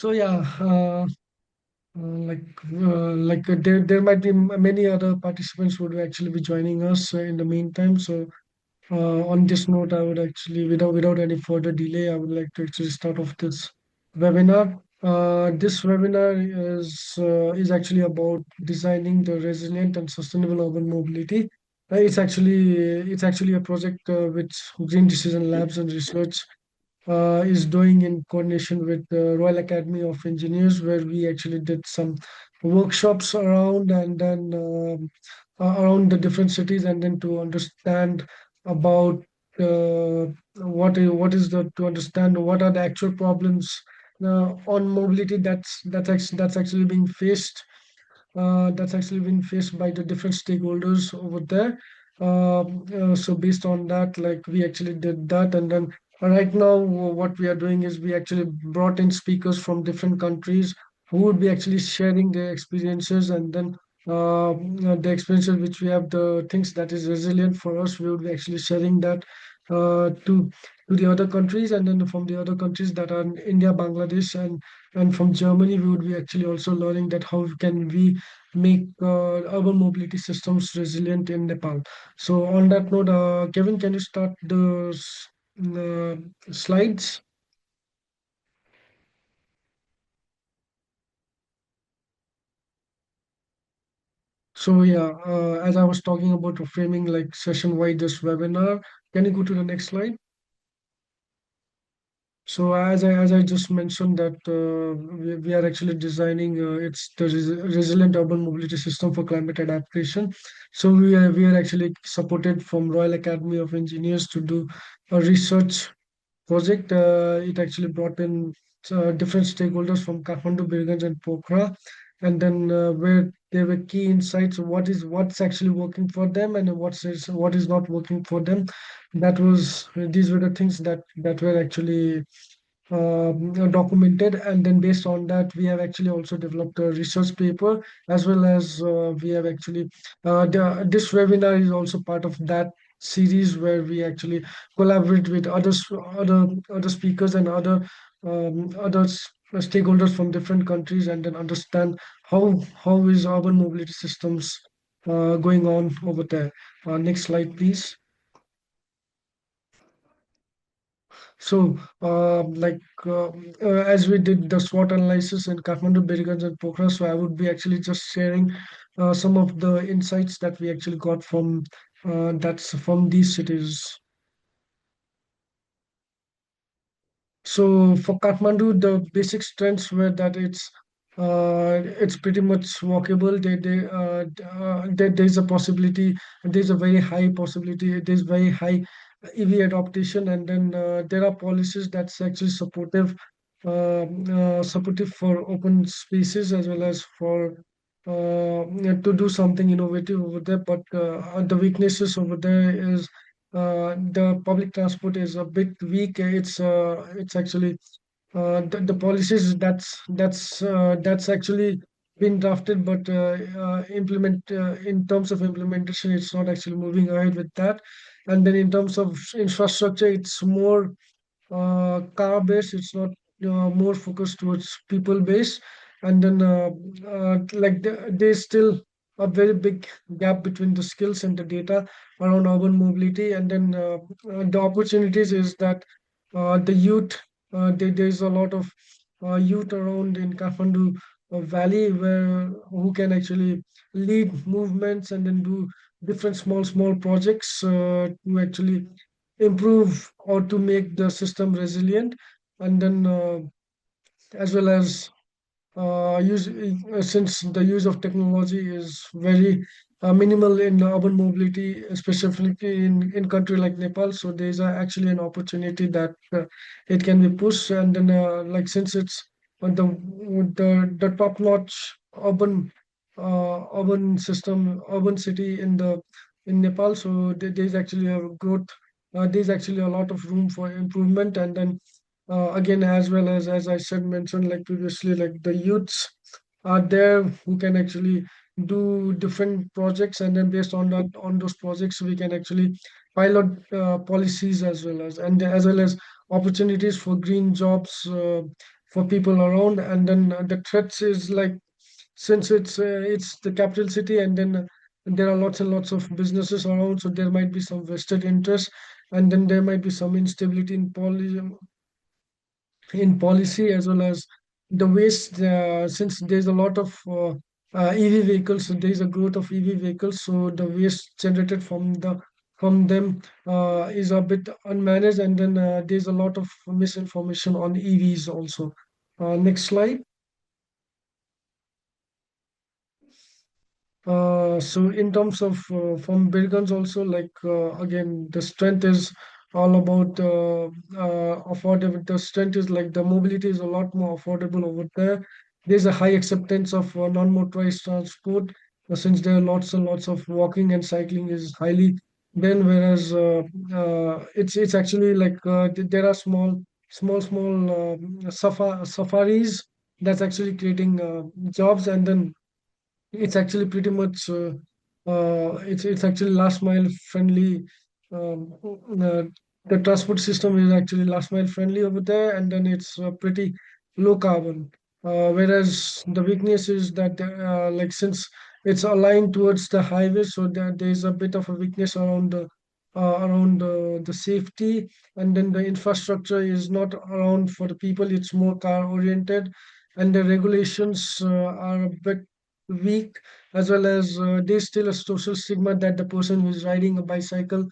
So yeah, there might be many other participants who would actually be joining us in the meantime. So on this note, I would actually, without any further delay, I would like to actually start off this webinar. This webinar is actually about designing the resilient and sustainable urban mobility. It's actually a project which Green Decision Labs and Research is doing in coordination with the Royal Academy of Engineers, where we actually did some workshops around and then around the different cities, and then to understand about what is the to understand what are the actual problems on mobility that's actually being faced by the different stakeholders over there. So based on that, like we actually did that, and then right now what we are doing is we actually brought in speakers from different countries who would be actually sharing their experiences, and then the experiences which we have, the things that is resilient for us, we would be actually sharing that to the other countries, and then from the other countries that are in India, Bangladesh, and from Germany, we would be actually also learning that how can we make urban mobility systems resilient in Nepal. So on that note, Kevin, can you start the slides? So yeah, as I was talking about framing like session-wide this webinar, can you go to the next slide? So as I just mentioned that we are actually designing it's the resilient urban mobility system for climate adaptation. So we are actually supported from Royal Academy of Engineers to do a research project. It actually brought in different stakeholders from Kathmandu, Birganj, and Pokhara, and then where there were key insights of what's actually working for them and what is not working for them. These were the things that were actually documented, and then based on that we have actually also developed a research paper, as well as we have actually this webinar is also part of that series where we actually collaborate with other speakers and other stakeholders from different countries, and then understand how is urban mobility systems going on over there. Next slide, please. So, as we did the SWOT analysis in Kathmandu, Birganj, and Pokhara, so I would be actually just sharing some of the insights that we actually got from these cities. So for Kathmandu, the basic strengths were that it's pretty much walkable. There's a possibility, there's a very high possibility, there's very high EV adoption, and then there are policies that's actually supportive for open spaces, as well as for to do something innovative over there. But the weaknesses over there is the public transport is a bit weak. It's actually the policies that's actually been drafted, but implement in terms of implementation, it's not actually moving ahead with that. And then in terms of infrastructure, it's more car based. It's not more focused towards people based. And then there's still a very big gap between the skills and the data around urban mobility. And then the opportunities is that the youth, there's a lot of youth around in Kathmandu Valley where who can actually lead movements and then do different small projects to actually improve or to make the system resilient. And then as well as since the use of technology is very minimal in urban mobility, especially in country like Nepal. So there's actually an opportunity that it can be pushed, and then like since it's the top notch urban urban city in Nepal, so there's actually a growth. There's actually a lot of room for improvement, and then again, as I said mentioned like previously, like the youths are there who can actually do different projects, and then based on that on those projects we can actually pilot policies, as well as opportunities for green jobs for people around. And then the threats is like, since it's the capital city, and then there are lots and lots of businesses around, so there might be some vested interest, and then there might be some instability in policy, as well as the waste. Since there's a lot of EV vehicles, so there's a growth of EV vehicles, so the waste generated from them is a bit unmanaged, and then there's a lot of misinformation on EVs also. Next slide. So in terms of from Birgans also, like again, the strength is all about affordable. The strength is like the mobility is a lot more affordable over there. There's a high acceptance of non-motorized transport, since there are lots and lots of walking and cycling is highly. Then whereas it's actually like there are small safaris that's actually creating jobs. And then it's actually pretty much it's actually last mile friendly. Um, uh, the transport system is actually last mile friendly over there, and then it's pretty low carbon. Whereas the weakness is that like since it's aligned towards the highway, so that there's a bit of a weakness around the safety, and then the infrastructure is not around for the people. It's more car oriented, and the regulations are a bit weak, as well as there's still a social stigma that the person who's riding a bicycle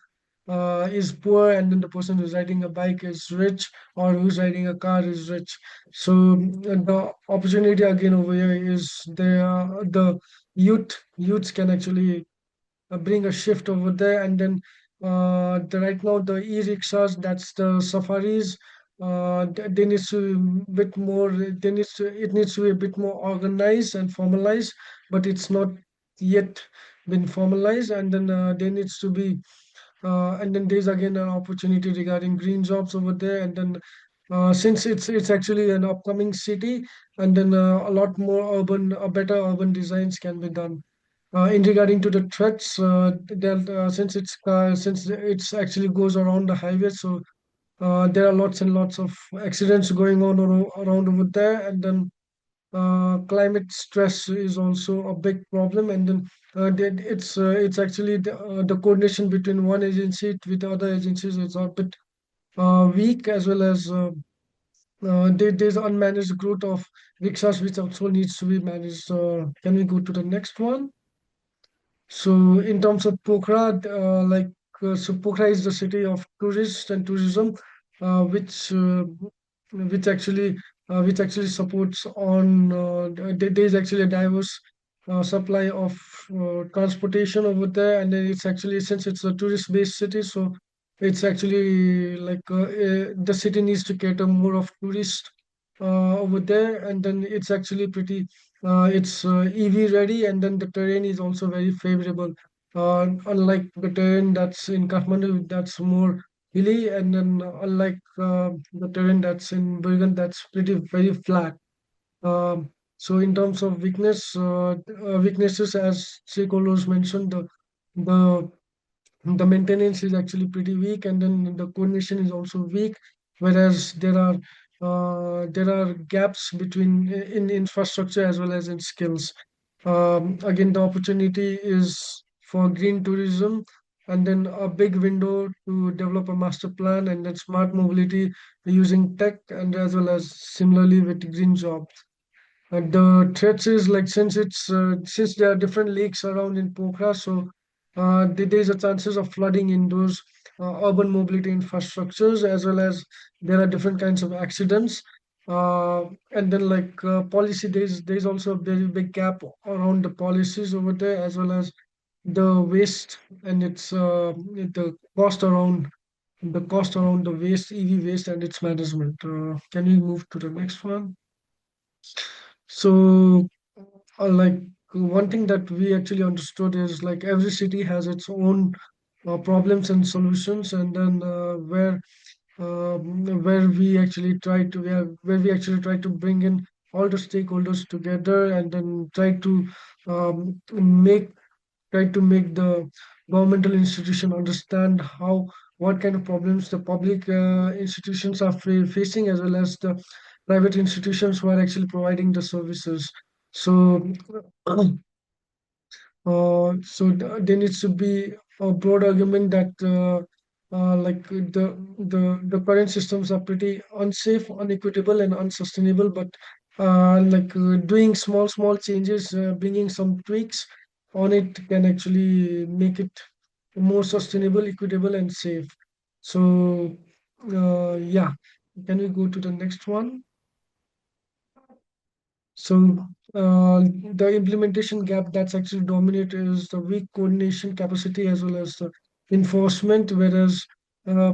is poor, and then the person who's riding a bike is rich, or who's riding a car is rich. So the opportunity again over here is the youths can actually bring a shift over there. And then right now the e-rickshaws, that's the safaris, they needs to bit more they needs to it needs to be a bit more organized and formalized, but it's not yet been formalized. And then there needs to be and then there's again an opportunity regarding green jobs over there. And then since it's actually an upcoming city, and then a lot more better urban designs can be done. In regarding to the threats, since it's actually goes around the highway, so there are lots and lots of accidents going on around over there. And then climate stress is also a big problem. And then it's actually the coordination between one agency with other agencies is a bit weak, as well as there's unmanaged growth of rickshaws, which also needs to be managed. Can we go to the next one? So in terms of Pokhara, so Pokhara is the city of tourists and tourism, uh, which uh, which actually supports on. There's actually a diverse supply of transportation over there, and then it's actually, since it's a tourist-based city, so it's actually like the city needs to cater more of tourists over there. And then it's actually pretty it's EV ready, and then the terrain is also very favorable. Unlike the terrain that's in Kathmandu, that's more hilly, and then unlike the terrain that's in Bergen, that's pretty very flat. So in terms of weaknesses, as stakeholders mentioned, the maintenance is actually pretty weak, and then the coordination is also weak. Whereas there are gaps between in infrastructure as well as in skills. Again, the opportunity is for green tourism, and then a big window to develop a master plan, and then smart mobility using tech, and as well as similarly with green jobs. The threats is like, since there are different lakes around in Pokhara, so there's a chances of flooding in those urban mobility infrastructures, as well as there are different kinds of accidents. And then like policy, there's also a very big gap around the policies over there, as well as the waste, and it's the cost around the waste, EV waste, and its management. Can we move to the next one? So like one thing that we actually understood is like every city has its own problems and solutions. And then where we actually try to bring in all the stakeholders together, and then um, make try to make the governmental institution understand what kind of problems the public institutions are facing, as well as the private institutions who are actually providing the services. So there needs to be a broad argument that like the current systems are pretty unsafe, unequitable, and unsustainable. But doing small changes, bringing some tweaks on it can actually make it more sustainable, equitable, and safe. So yeah, can we go to the next one? So the implementation gap that's actually dominant is the weak coordination capacity as well as the enforcement, whereas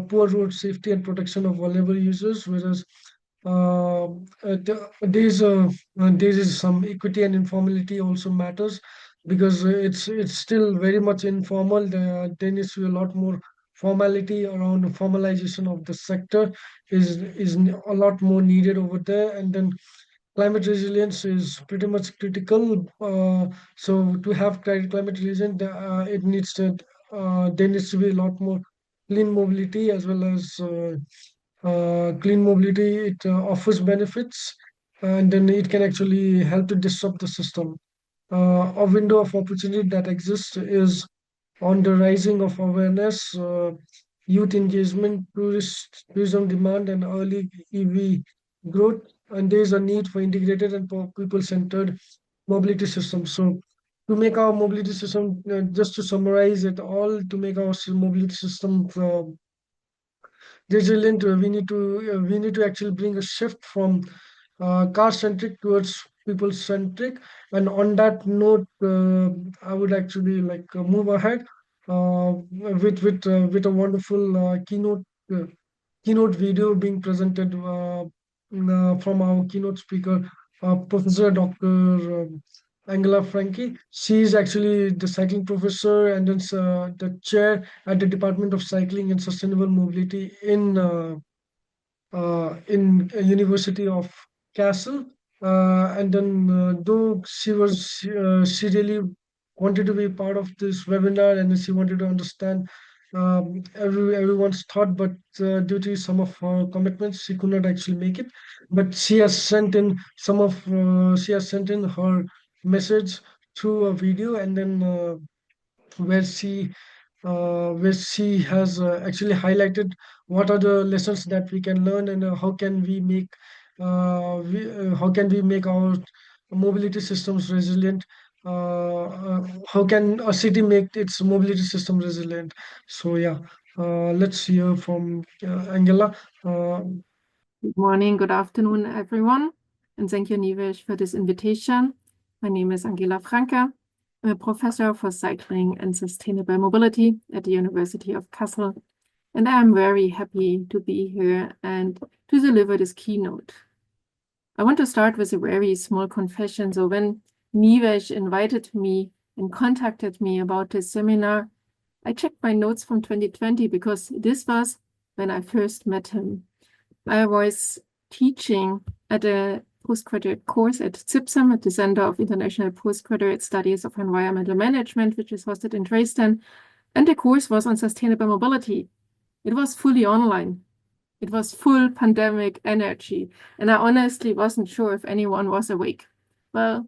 poor road safety and protection of vulnerable users, whereas there is some equity and informality also matters because it's still very much informal. There needs to be a lot more formality around formalization of the sector is a lot more needed over there, and then climate resilience is pretty much critical. So to have climate resilience, it needs to there needs to be a lot more clean mobility as well as clean mobility. It offers benefits, and then it can actually help to disrupt the system. A window of opportunity that exists is on the rising of awareness, youth engagement, tourism demand, and early EV growth. And there is a need for integrated and people-centered mobility systems. So, to make our mobility system, just to summarize it all, to make our mobility system resilient, we need to actually bring a shift from car centric towards people centric. And on that note, I would actually move ahead with a wonderful uh, keynote video being presented from our keynote speaker, Professor Dr. Angela Frankie. She is actually the cycling professor and then the chair at the Department of Cycling and Sustainable Mobility in a University of Kassel. And then, though she really wanted to be part of this webinar and she wanted to understand everyone's thought, but due to some of her commitments, she could not actually make it. But she has sent in her message through a video, and then where she where she has actually highlighted what are the lessons that we can learn and how can we make our mobility systems resilient. How can a city make its mobility system resilient? So yeah, let's hear from Angela. Good morning, good afternoon, everyone, and thank you, Nivesh, for this invitation. My name is Angela Franke. I'm a professor for cycling and sustainable mobility at the University of Kassel, and I'm very happy to be here and to deliver this keynote. I want to start with a very small confession. So when Nivesh invited me and contacted me about this seminar, I checked my notes from 2020 because this was when I first met him. I was teaching at a postgraduate course at CIPSAM, at the Center of International Postgraduate Studies of Environmental Management, which is hosted in Dresden. And the course was on sustainable mobility. It was fully online. It was full pandemic energy. And I honestly wasn't sure if anyone was awake. Well,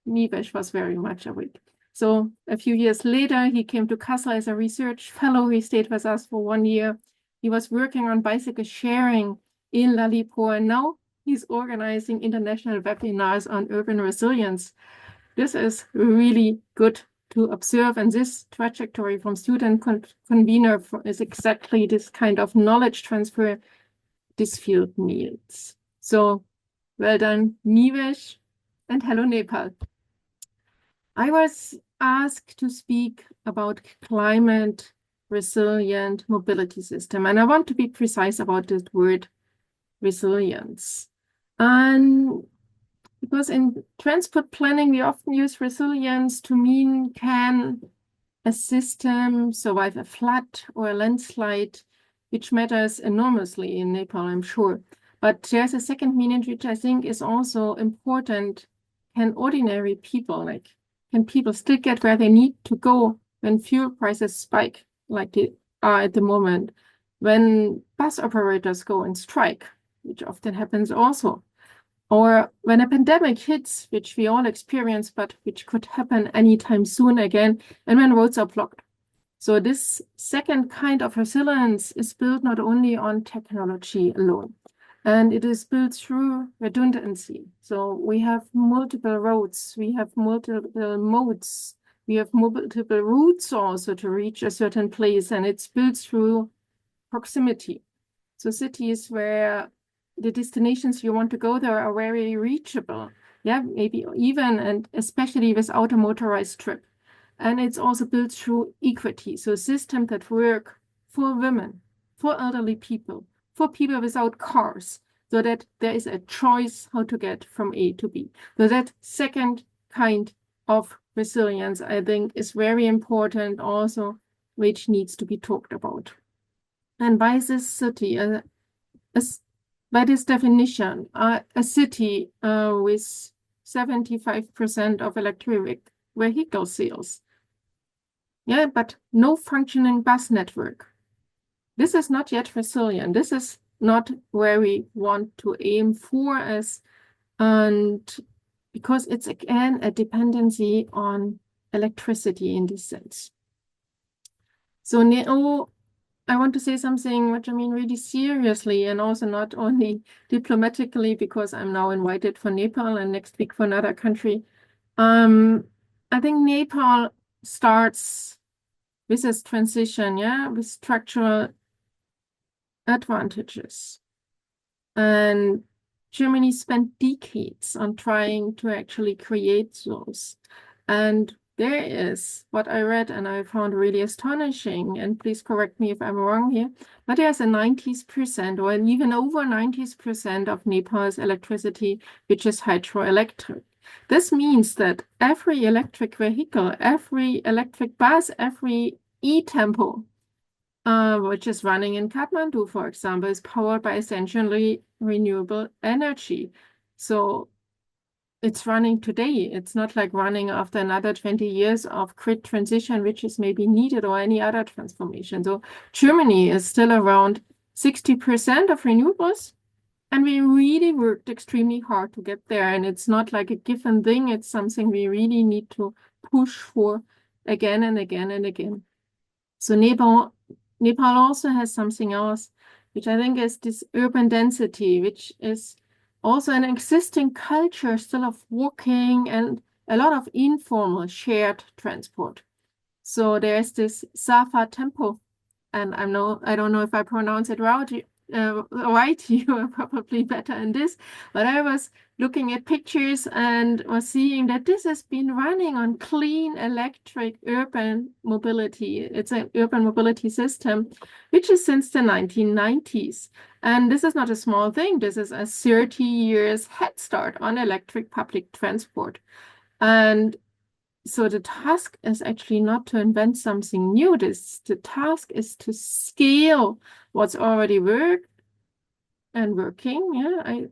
Nivesh was very much awake. So a few years later, he came to Kassel as a research fellow. He stayed with us for 1 year. He was working on bicycle sharing in Lalipo, and now he's organizing international webinars on urban resilience. This is really good to observe, and this trajectory from student convener is exactly this kind of knowledge transfer this field needs. So well done, Nivesh, and hello, Nepal. I was asked to speak about climate resilient mobility system, and I want to be precise about this word resilience. And because in transport planning, we often use resilience to mean can a system survive a flood or a landslide, which matters enormously in Nepal, I'm sure. But there's a second meaning which I think is also important. Can ordinary people, can people still get where they need to go when fuel prices spike like they are at the moment? When bus operators go on strike, which often happens also. Or when a pandemic hits, which we all experience, but which could happen anytime soon again, and when roads are blocked. So this second kind of resilience is built not only on technology alone, and it is built through redundancy. So we have multiple roads, we have multiple modes, we have multiple routes also to reach a certain place, and it's built through proximity. So cities where the destinations you want to go there are very reachable. Yeah, maybe even and especially without a motorized trip. And it's also built through equity. So systems that work for women, for elderly people, for people without cars, so that there is a choice how to get from A to B. So that second kind of resilience, I think, is very important also, which needs to be talked about. And by this city, by this definition, a city with 75% of electric vehicle sales, yeah, but no functioning bus network. This is not yet resilient. This is not where we want to aim for and because it's again a dependency on electricity in this sense. So now I want to say something which I mean really seriously and also not only diplomatically because I'm now invited for Nepal and next week for another country. I think Nepal starts with this transition, yeah, with structural advantages. And Germany spent decades on trying to actually create those. And there is what I read and I found really astonishing, and please correct me if I'm wrong here, but there's a 90% or even over 90% of Nepal's electricity, which is hydroelectric. This means that every electric vehicle, every electric bus, every e-tempo, which is running in Kathmandu, for example, is powered by essentially renewable energy. So it's running today. It's not like running after another 20 years of grid transition, which is maybe needed or any other transformation. So Germany is still around 60% of renewables. And we really worked extremely hard to get there. And it's not like a given thing. It's something we really need to push for again and again and again. So Nepal also has something else, which I think is this urban density, which is also an existing culture still of walking and a lot of informal shared transport. So there's this Safa temple, and I don't know if I pronounce it right. You are probably better in this, but I was looking at pictures and was seeing that this has been running on clean electric urban mobility. It's an urban mobility system, which is since the 1990s. And this is not a small thing. This is a 30 years head start on electric public transport. And so the task is actually not to invent something new. The task is to scale what's already working. Yeah, I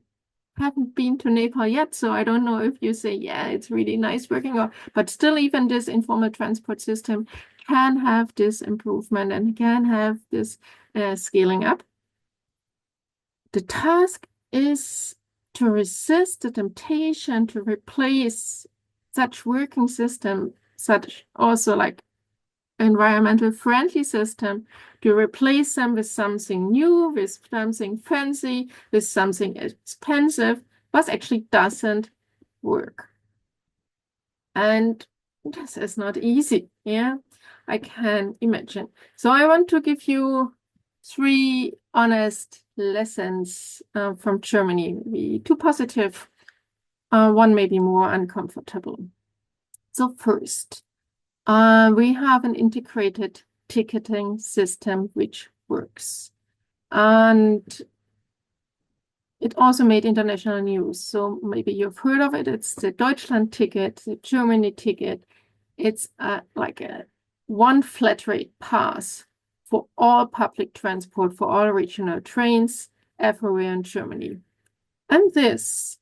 haven't been to Nepal yet, so I don't know if you say, yeah, it's really nice working, but still even this informal transport system can have this improvement and can have this scaling up. The task is to resist the temptation to replace such working system, such also like environmental friendly system, to replace them with something new, with something fancy, with something expensive, but actually doesn't work. And this is not easy, yeah, I can imagine. So I want to give you 3 honest lessons from Germany. Maybe 2 positive, 1 maybe more uncomfortable. So first, we have an integrated ticketing system which works. And it also made international news. So maybe you've heard of it. It's the Deutschland ticket, the Germany ticket. It's like a one flat rate pass for all public transport, for all regional trains everywhere in Germany. And this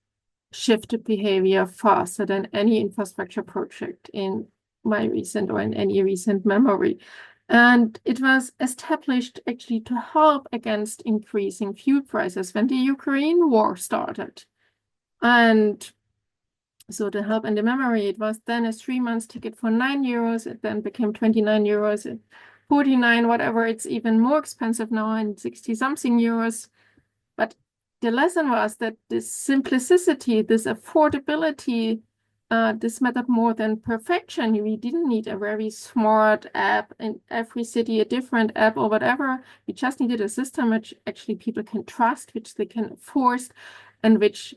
shifted behavior faster than any infrastructure project in my recent or in any recent memory. And it was established actually to help against increasing fuel prices when the Ukraine war started. And so the help and the memory, it was then a 3 month ticket for €9. It then became €29, 49, whatever. It's even more expensive now, and 60 something euros. But the lesson was that this simplicity, this affordability, this mattered more than perfection. We didn't need a very smart app in every city, a different app or whatever. We just needed a system which actually people can trust, which they can enforce, and which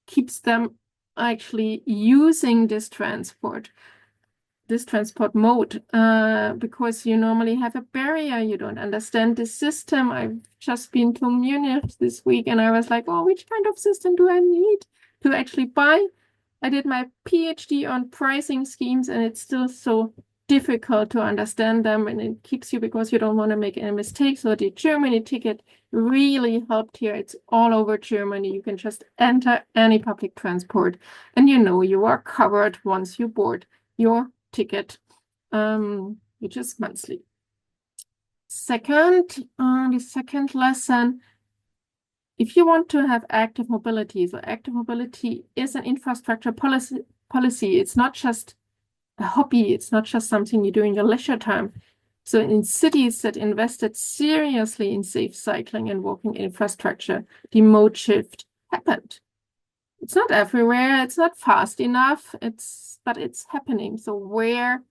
keeps them actually using this transport mode, because you normally have a barrier. You don't understand the system. I've just been to Munich this week, and I was like, oh, which kind of system do I need to actually buy? I did my PhD on pricing schemes, and it's still so difficult to understand them, and it keeps you, because you don't want to make any mistakes. So the Germany ticket really helped here. It's all over Germany. You can just enter any public transport, and you are covered once you board your ticket, which is monthly. The second lesson, if you want to have active mobility, so active mobility is an infrastructure policy. It's not just a hobby. It's not just something you do in your leisure time. So in cities that invested seriously in safe cycling and walking infrastructure, the mode shift happened. It's not everywhere. It's not fast enough. But it's happening. So where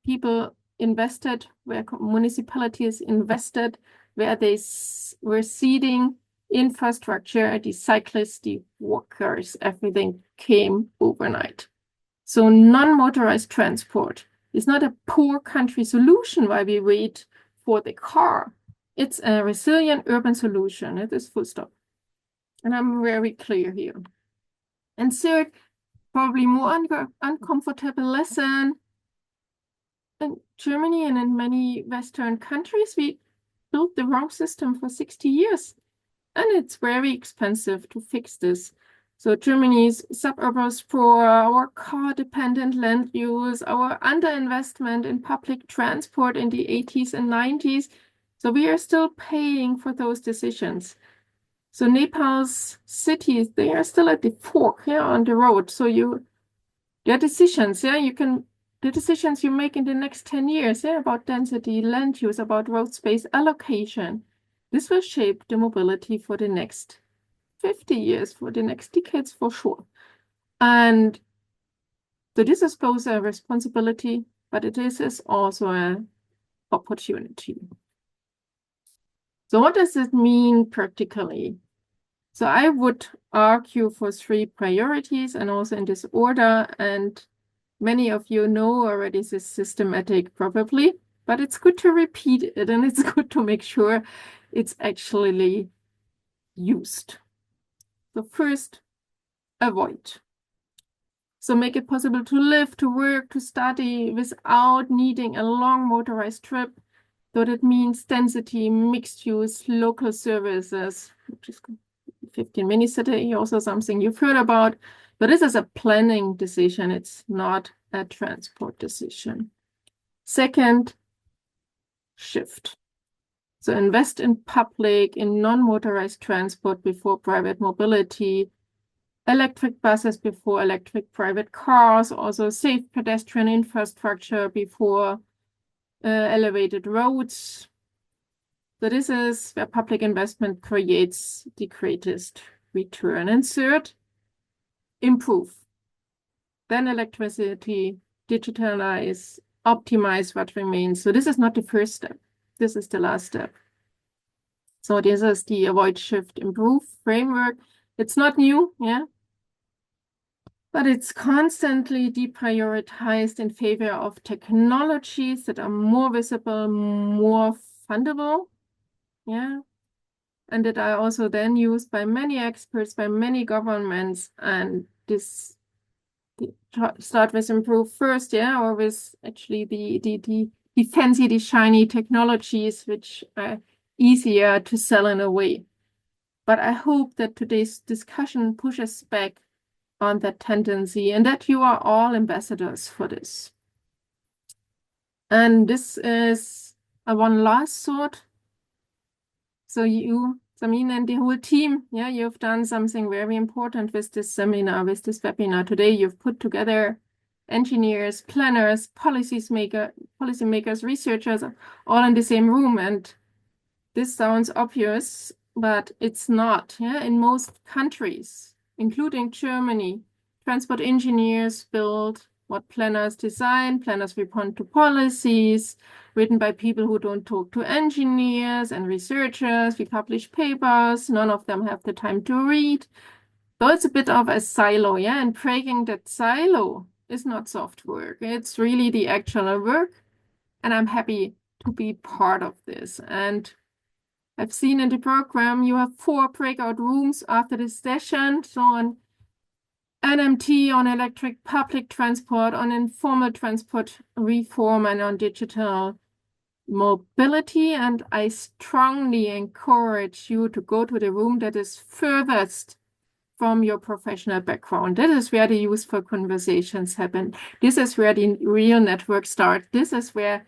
people invested, where municipalities invested, where they were seeding infrastructure, the cyclists, the walkers, everything came overnight. So non-motorized transport is not a poor country solution while we wait for the car. It's a resilient urban solution. It is full stop. And I'm very clear here. And third, probably more uncomfortable lesson. In Germany and in many Western countries, we built the wrong system for 60 years. And it's very expensive to fix this. So Germany's suburbs for our car-dependent land use, our underinvestment in public transport in the 80s and 90s. So we are still paying for those decisions. So Nepal's cities, they are still at the fork here on the road. So their decisions, the decisions you make in the next 10 years, about density, land use, about road space allocation, this will shape the mobility for the next 50 years, for the next decades, for sure. And so this is both a responsibility, but it is also an opportunity. So what does it mean practically? So I would argue for 3 priorities, and also in this order. And many of you know already this is systematic, probably, but it's good to repeat it, and it's good to make sure it's actually used. So first, avoid. So make it possible to live, to work, to study without needing a long motorized trip. So that means density, mixed use, local services, which is 15 minutes a day, also something you've heard about. But this is a planning decision. It's not a transport decision. Second, shift. So invest in public, in non-motorized transport before private mobility, electric buses before electric private cars, also safe pedestrian infrastructure before elevated roads. So this is where public investment creates the greatest return. And third, improve. Then electricity, digitalize, optimize what remains. So this is not the first step. This is the last step. So this is the avoid, shift, improve framework. It's not new, but it's constantly deprioritized in favor of technologies that are more visible, more fundable, and that are also then used by many experts, by many governments. And this start with improve first, or with actually the fancy, the shiny technologies, which are easier to sell in a way. But I hope that today's discussion pushes back on that tendency, and that you are all ambassadors for this. And this is one last thought. So you Samin and the whole team, yeah, you've done something very important with this seminar, with this webinar today. You've put together engineers, planners, policymakers, researchers, all in the same room. And this sounds obvious, but it's not. Yeah, in most countries, including Germany, transport engineers build what planners design, planners respond to policies written by people who don't talk to engineers and researchers. We publish papers, none of them have the time to read. So it's a bit of a silo, yeah, and breaking that silo is not soft work. It's really the actual work, and I'm happy to be part of this. And I've seen in the program you have 4 breakout rooms after this session. So on NMT, on electric public transport, on informal transport reform, and on digital mobility. And I strongly encourage you to go to the room that is furthest from your professional background. That is where the useful conversations happen. This is where the real network starts. This is where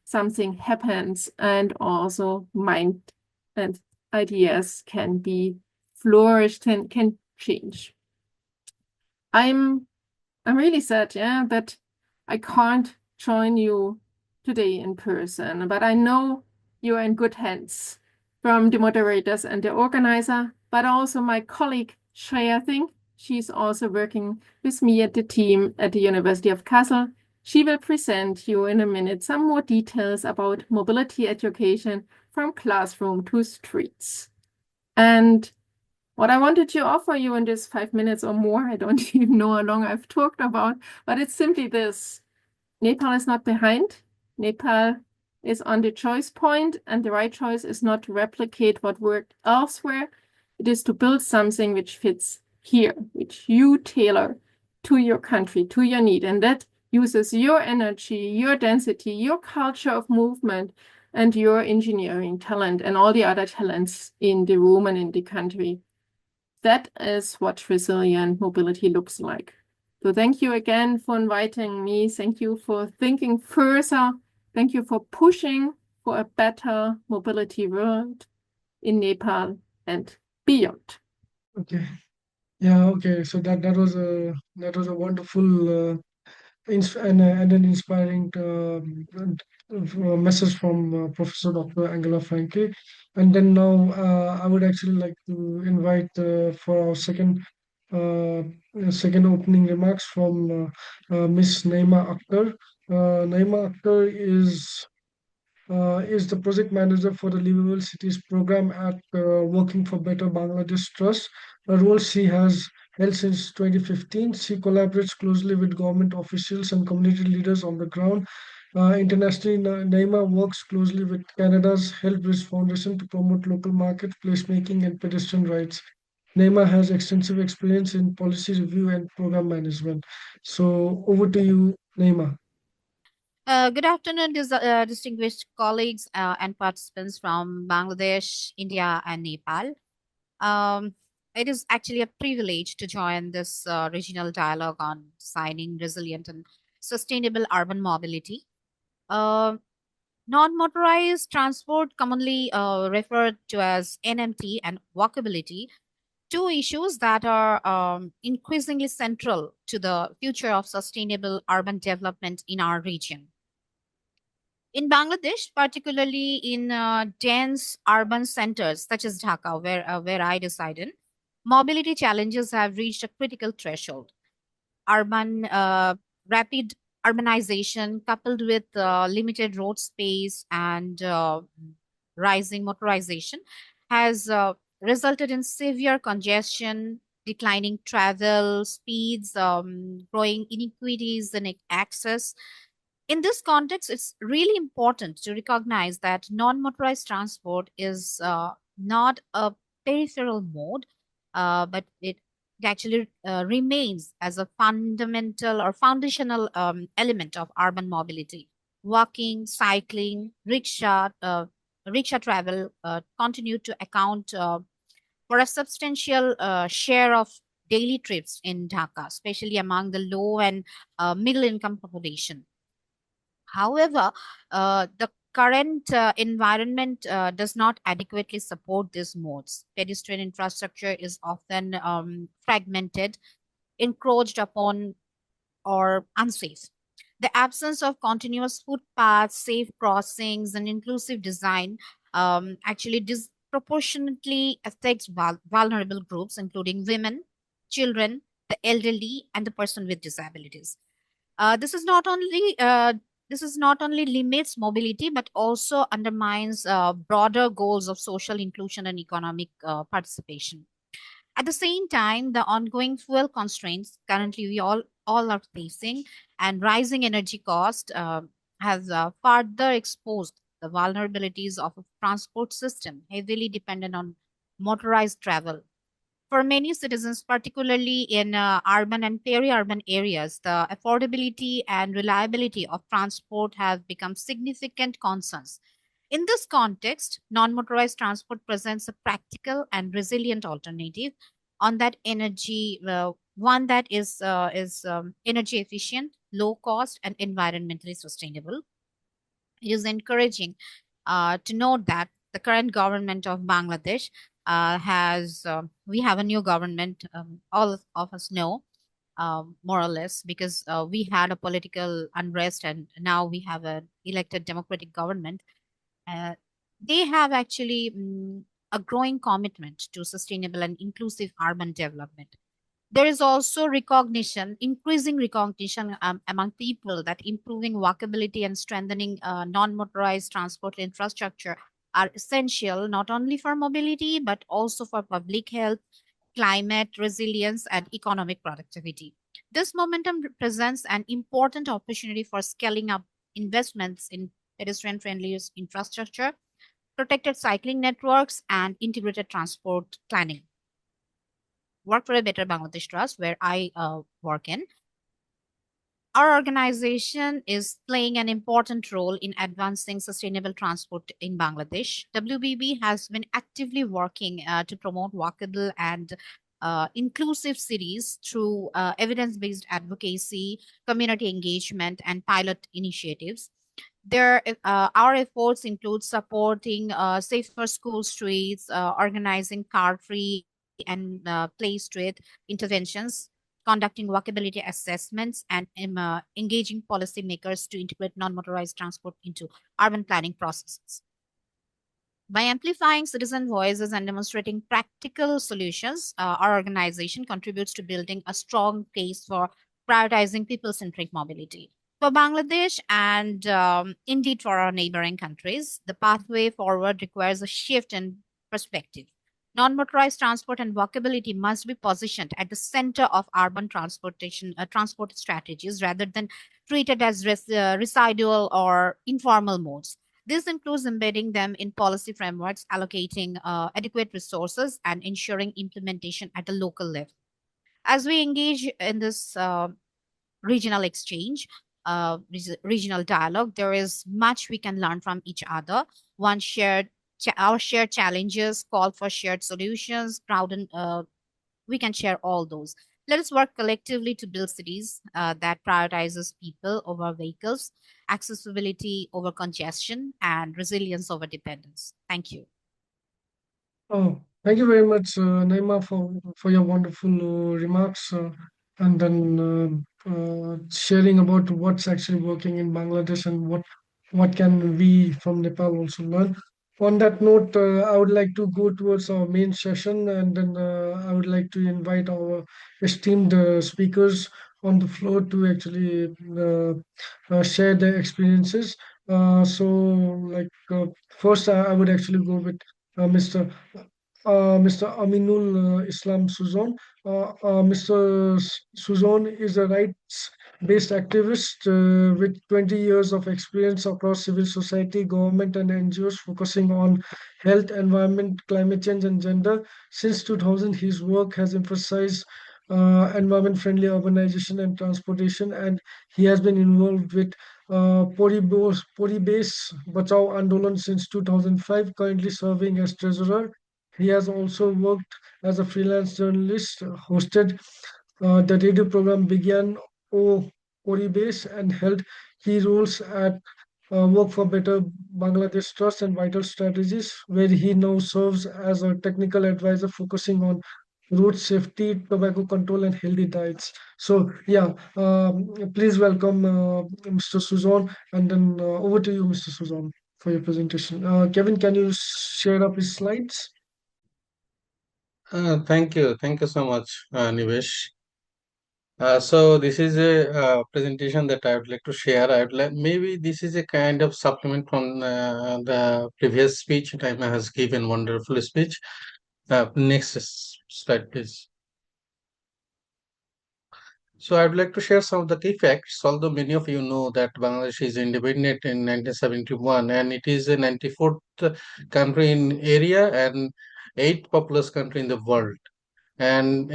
something happens, and also mind and ideas can be flourished and can change. I'm really sad, yeah, that I can't join you today in person, but I know you're in good hands from the moderators and the organizer, but also my colleague Shreya, I think she's also working with me at the team at the University of Kassel. She will present you in a minute some more details about mobility education from classroom to streets. And what I wanted to offer you in this 5 minutes or more, I don't even know how long I've talked about, but it's simply this. Nepal is not behind. Nepal is on the choice point, and the right choice is not to replicate what worked elsewhere. It is to build something which fits here, which you tailor to your country, to your need. And that uses your energy, your density, your culture of movement, and your engineering talent and all the other talents in the room and in the country. That is what resilient mobility looks like. So thank you again for inviting me. Thank you for thinking further. Thank you for pushing for a better mobility world in Nepal and beyond. Okay. Yeah. Okay. So that was a wonderful and an inspiring message from Professor Dr. Angela Franke. And then now I would actually like to invite for our second opening remarks from Miss Naima Akhtar. Naima Akhtar is the project manager for the Livable Cities program at Working for Better Bangladesh Trust, a role she has held since 2015. She collaborates closely with government officials and community leaders on the ground. Internationally, Naima works closely with Canada's Health Foundation to promote local market placemaking and pedestrian rights. Naima has extensive experience in policy review and program management. So over to you, Naima. Good afternoon, distinguished colleagues and participants from Bangladesh, India, and Nepal. Um, it is actually a privilege to join this regional dialogue on designing resilient and sustainable urban mobility. Uh, Non-motorized transport, commonly referred to as NMT, and walkability, two issues that are increasingly central to the future of sustainable urban development in our region. In Bangladesh, particularly in dense urban centers such as Dhaka, where I reside in, mobility challenges have reached a critical threshold. Urban Rapid urbanization, coupled with limited road space and rising motorization, has resulted in severe congestion, declining travel speeds, growing inequities in access. In this context, it's really important to recognize that non-motorized transport is not a peripheral mode, but it actually remains as a fundamental or foundational element of urban mobility. Walking, cycling, rickshaw travel continue to account for a substantial share of daily trips in Dhaka, especially among the low and middle income population. However, the current environment does not adequately support these modes. Pedestrian infrastructure is often fragmented, encroached upon, or unsafe. The absence of continuous footpaths, safe crossings, and inclusive design actually disproportionately affects vulnerable groups, including women, children, the elderly, and the person with disabilities. Uh, this is not only uh, this is not only limits mobility but also undermines broader goals of social inclusion and economic participation. At the same time, the ongoing fuel constraints currently we all are facing and rising energy cost has further exposed the vulnerabilities of a transport system heavily dependent on motorized travel. For many citizens, particularly in urban and peri-urban areas, the affordability and reliability of transport have become significant concerns. In this context, non-motorized transport presents a practical and resilient alternative on that energy, one that is energy efficient, low cost, and environmentally sustainable. It is encouraging to note that the current government of Bangladesh we have a new government, all of us know, more or less, because we had a political unrest and now we have an elected democratic government. Uh, they have actually a growing commitment to sustainable and inclusive urban development. There is also increasing recognition among people that improving walkability and strengthening non-motorized transport infrastructure are essential not only for mobility but also for public health, climate resilience, and economic productivity. This momentum presents an important opportunity for scaling up investments in pedestrian-friendly infrastructure, protected cycling networks, and integrated transport planning. Work for a Better Bangladesh Trust, where I work in, our organization is playing an important role in advancing sustainable transport in Bangladesh. WBB has been actively working to promote walkable and inclusive cities through evidence based advocacy, community engagement, and pilot initiatives. Our efforts include supporting safer school streets, organizing car-free and play street interventions, conducting walkability assessments, and engaging policymakers to integrate non-motorized transport into urban planning processes. By amplifying citizen voices and demonstrating practical solutions, our organization contributes to building a strong case for prioritizing people centric mobility. For Bangladesh and indeed for our neighboring countries, the pathway forward requires a shift in perspective. Non motorized transport and walkability must be positioned at the center of urban transport strategies rather than treated as residual or informal modes. This includes embedding them in policy frameworks, allocating adequate resources, and ensuring implementation at a local level. As we engage in this regional exchange, regional dialogue, there is much we can learn from each other. Our shared challenges call for shared solutions. We can share all those. Let us work collectively to build cities that prioritizes people over vehicles, accessibility over congestion, and resilience over dependence. Thank you. Oh, thank you very much, Naima, for your wonderful remarks and then sharing about what's actually working in Bangladesh and what can we from Nepal also learn. On that note, I would like to go towards our main session, and then I would like to invite our esteemed speakers on the floor to actually share their experiences. First, I would actually go with Mr. Aminul Islam Suzon. Mr. Suzon is a rights-based activist with 20 years of experience across civil society, government, and NGOs focusing on health, environment, climate change, and gender. Since 2000, his work has emphasized environment-friendly urbanization and transportation, and he has been involved with Poribase Bachao Andolan since 2005, currently serving as treasurer. He has also worked as a freelance journalist, hosted the radio program Began O Oribase, and held key roles at Work for Better Bangladesh Trust and Vital Strategies, where he now serves as a technical advisor focusing on road safety, tobacco control, and healthy diets. So, yeah, please welcome Mr. Suzon, and then over to you, Mr. Suzon, for your presentation. Kevin, can you share up his slides? Thank you. Thank you so much, Nivesh. So this is a presentation that I would like to share. I would like maybe this is a kind of supplement from the previous speech. Time has given wonderful speech. Next slide, please. So I would like to share some of the key facts. Although many of you know that Bangladesh is independent in 1971, and it is the 94th country in area and 8th populous country in the world, and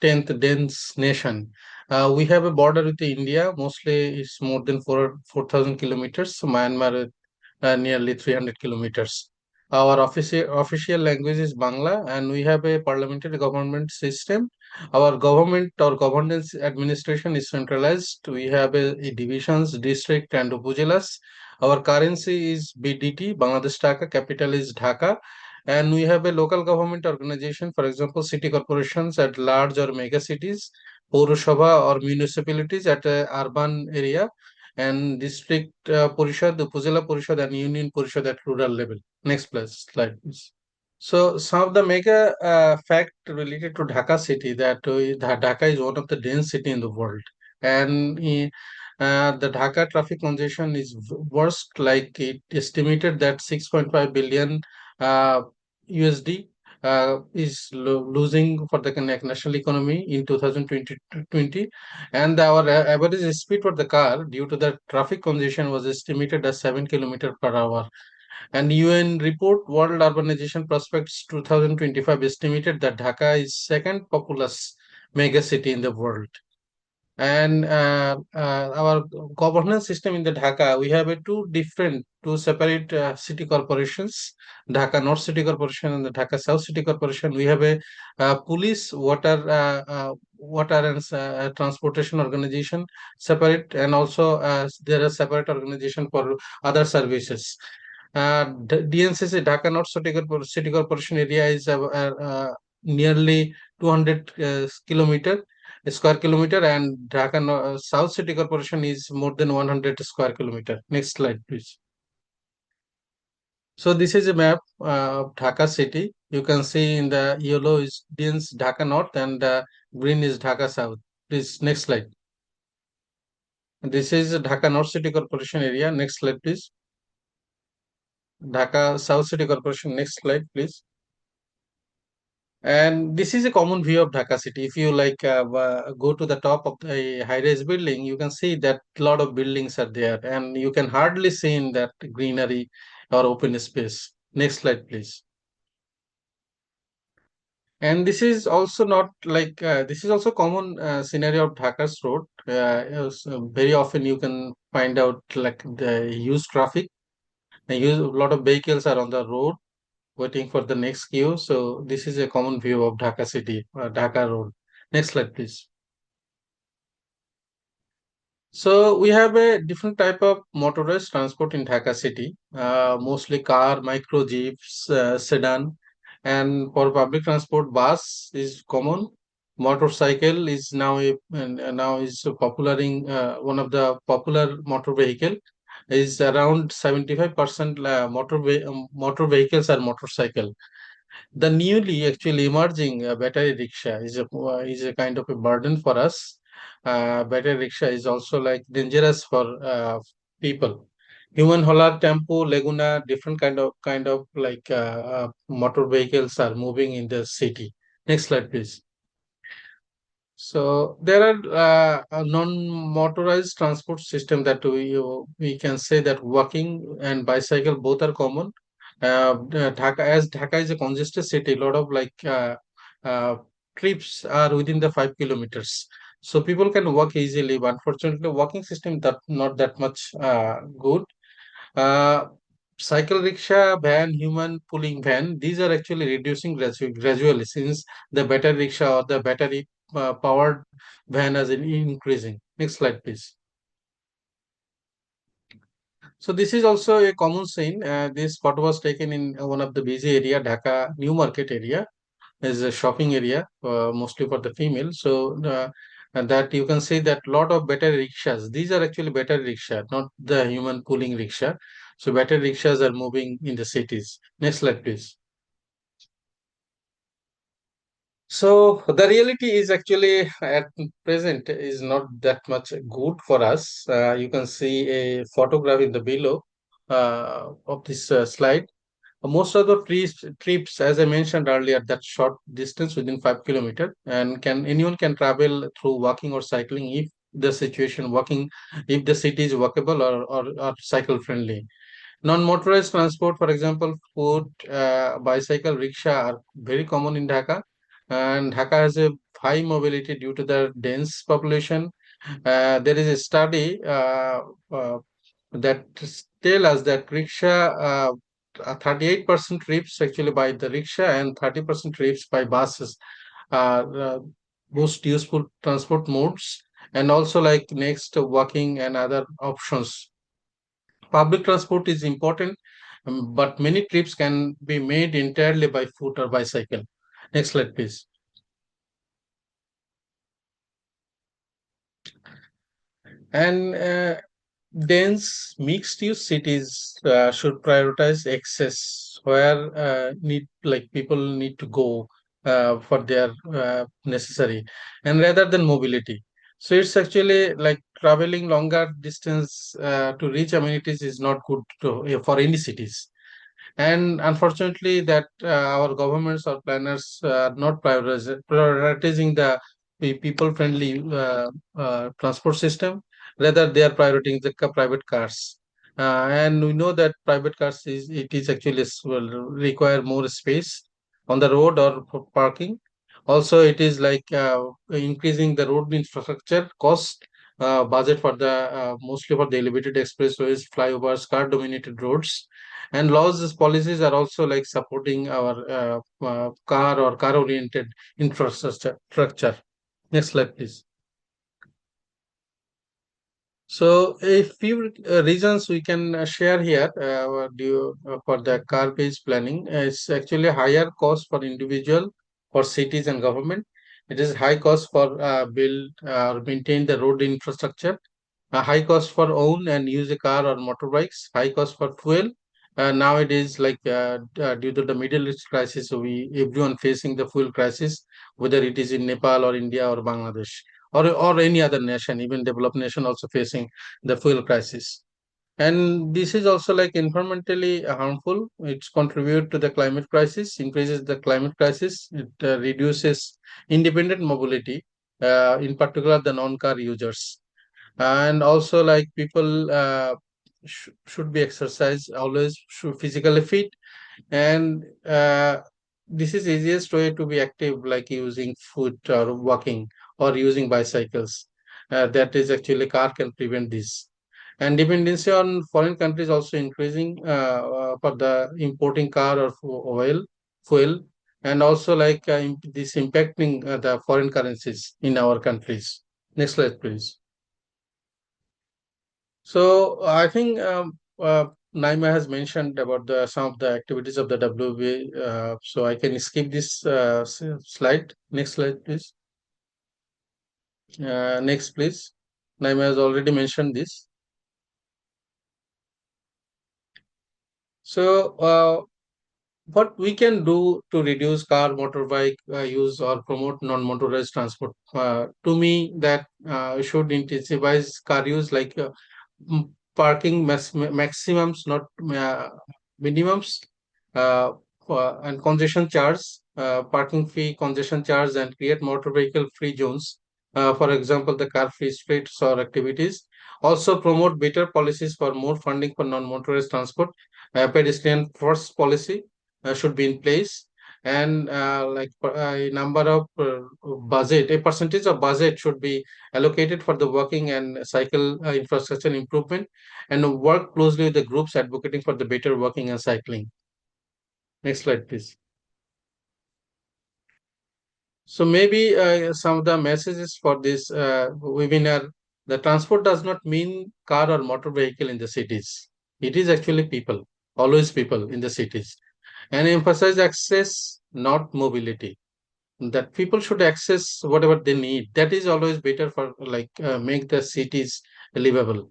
10th dense nation. We have a border with India. Mostly it's more than 4,000 kilometers. Myanmar nearly 300 kilometers. Our official language is Bangla, and we have a parliamentary government system. Our government or governance administration is centralized. We have a divisions, district, and upazilas. Our currency is BDT, Bangladesh Taka. Capital is Dhaka, and we have a local government organization. For example, city corporations at large or mega cities, Pৌরসভা or municipalities at a urban area, and district Parishad, Upazila Parishad, and Union Parishad at rural level. Next slide, please. So some of the mega fact related to Dhaka city, that Dhaka is one of the dense city in the world, and the Dhaka traffic congestion is worst. Like it estimated that 6.5 billion USD is losing for the national economy in 2020, and our average speed for the car due to the traffic congestion was estimated as 7 km per hour. And UN report World Urbanization Prospects 2025 estimated that Dhaka is second populous mega city in the world. And our governance system in the Dhaka, we have a two separate city corporations, Dhaka North City Corporation and the Dhaka South City Corporation. We have a police, water and transportation organization separate, and also there are separate organization for other services. DNCC, Dhaka North City Corporation area is nearly 200 square kilometer, and Dhaka South City Corporation is more than 100 square kilometer. Next slide, please. So this is a map of Dhaka city. You can see in the yellow is Dhaka North, and green is Dhaka South. Please, next slide. This is Dhaka North City Corporation area. Next slide, please. Dhaka South City Corporation. Next slide, please. And this is a common view of Dhaka city. If you go to the top of a high-rise building, you can see that a lot of buildings are there, and you can hardly see in that greenery or open space. Next slide, please. And this is also not like this is also common scenario of Dhaka's road. Very often you can find out like the huge traffic. A lot of vehicles are on the road waiting for the next queue. So this is a common view of Dhaka city, Dhaka road. Next slide, please. So we have a different type of motorized transport in Dhaka city, mostly car, micro jeeps, sedan, and for public transport, bus is common. Motorcycle is now is popular in one of the popular motor vehicle is around 75% motor vehicles are motorcycle. The newly actually emerging battery rickshaw is a kind of a burden for us. Battery rickshaw is also like dangerous for people. Human Hollar, Tempo, Laguna, different kind of motor vehicles are moving in the city. Next slide, please. So there are a non-motorized transport system that we can say that walking and bicycle both are common. Dhaka is a congested city, a lot of uh, trips are within the 5 kilometers, so people can walk easily. But unfortunately, walking system that not that much good. Uh, Cycle rickshaw, van, human pulling van, these are actually reducing gradually since the battery rickshaw or the battery powered van is increasing. Next slide, please. So this is also a common scene. This photo was taken in one of the busy area, Dhaka New Market area, is a shopping area, mostly for the female. So and that you can see that lot of battery rickshaws. These are actually battery rickshaw, not the human pulling rickshaw. So battery rickshaws are moving in the cities. Next slide, please. So the reality is actually at present is not that much good for us. You can see a photograph in the below of this slide. Most of the trips, as I mentioned earlier, that short distance within 5 kilometers, and can anyone can travel through walking or cycling if the situation walking, if the city is walkable or cycle friendly. Non-motorized transport, for example, foot, bicycle, rickshaw are very common in Dhaka, and Dhaka has a high mobility due to the dense population. There is a study that tell us that rickshaw, 38% trips actually by the rickshaw and 30% trips by buses are most useful transport modes, and also like next walking and other options. Public transport is important, but many trips can be made entirely by foot or bicycle. Next slide, please. And dense mixed-use cities should prioritize access where need like people need to go for their necessary, and rather than mobility. So it's actually like traveling longer distance to reach amenities is not good for any cities. And unfortunately, that our governments or planners are not prioritizing the people-friendly transport system. Rather, they are prioritizing the private cars. And we know that private cars is actually will require more space on the road or for parking. Also, it is like increasing the road infrastructure cost budget for the mostly for the elevated expressways, flyovers, car-dominated roads, and laws policies are also like supporting our car or car oriented infrastructure structure. Next slide, please. So a few reasons we can share here for the car based planning. It's actually higher cost for individual, for cities and government. It is high cost for build or maintain the road infrastructure, a high cost for own and use a car or motorbikes, high cost for fuel. Nowadays, like due to the Middle East crisis, so we everyone facing the fuel crisis, whether it is in Nepal or India or Bangladesh or any other nation, even developed nation also facing the fuel crisis. And this is also like environmentally harmful. It's contribute to the climate crisis, increases the climate crisis. It reduces independent mobility, in particular the non-car users. And also like people should be exercise always should physically fit, and this is easiest way to be active like using foot or walking or using bicycles. That is actually car can prevent this. And dependency on foreign countries also increasing for the importing car or oil fuel, and also like this impacting the foreign currencies in our countries. Next slide, please. So I think Naima has mentioned about the some of the activities of the WB. So I can skip this slide. Next slide, please. Next, please. Naima has already mentioned this. So what we can do to reduce car, motorbike use or promote non-motorized transport? To me, that should intensify car use, like parking maximums, not minimums, uh, and congestion charge, parking fee, congestion charge, and create motor vehicle free zones. For example, the car free streets or activities. Also promote better policies for more funding for non-motorized transport. Pedestrian first policy should be in place, and a number of budget, a percentage of budget should be allocated for the walking and cycle infrastructure improvement, and work closely with the groups advocating for the better walking and cycling. Next slide, please. So maybe some of the messages for this webinar: the transport does not mean car or motor vehicle in the cities. It is actually people, always people in the cities, and emphasize access, not mobility. That people should access whatever they need. That is always better for make the cities livable.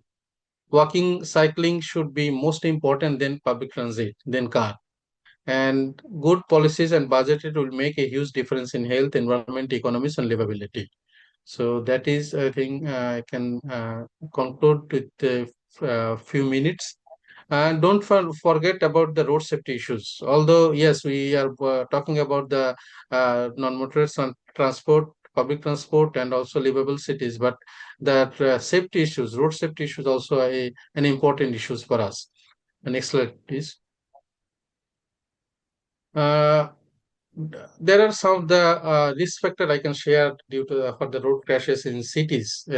Walking, cycling should be most important than public transit, than car. And good policies and budgeted will make a huge difference in health, environment, economies, and livability. So that is, I think, I can conclude with a few minutes. And don't forget about the road safety issues. Although, yes, we are talking about the non-motorized transport, public transport, and also livable cities, but that safety issues, road safety issues, also an important issues for us. Next slide, please. Uh, there are some of the risk factor I can share due to for the road crashes in cities,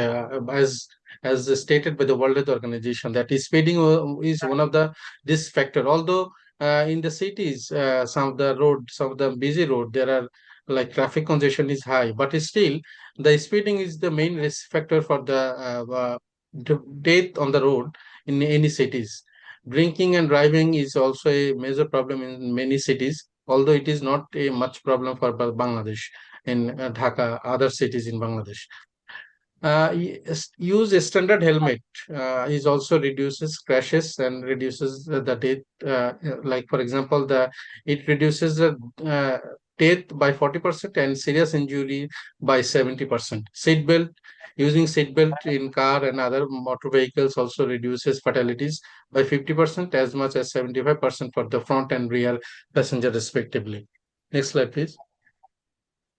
as stated by the World Health Organization, that is speeding is one of the risk factor. Although in the cities, some of the busy road, there are like traffic congestion is high, but still the speeding is the main risk factor for the death on the road in any cities. Drinking and driving is also a major problem in many cities, although it is not a much problem for Bangladesh, in Dhaka, other cities in Bangladesh. Use a standard helmet is also reduces crashes and reduces the death. Like for example, the it reduces the death by 40% and serious injury by 70%. Seatbelt Using seatbelt in car and other motor vehicles also reduces fatalities by 50%, as much as 75% for the front and rear passenger respectively. Next slide, please.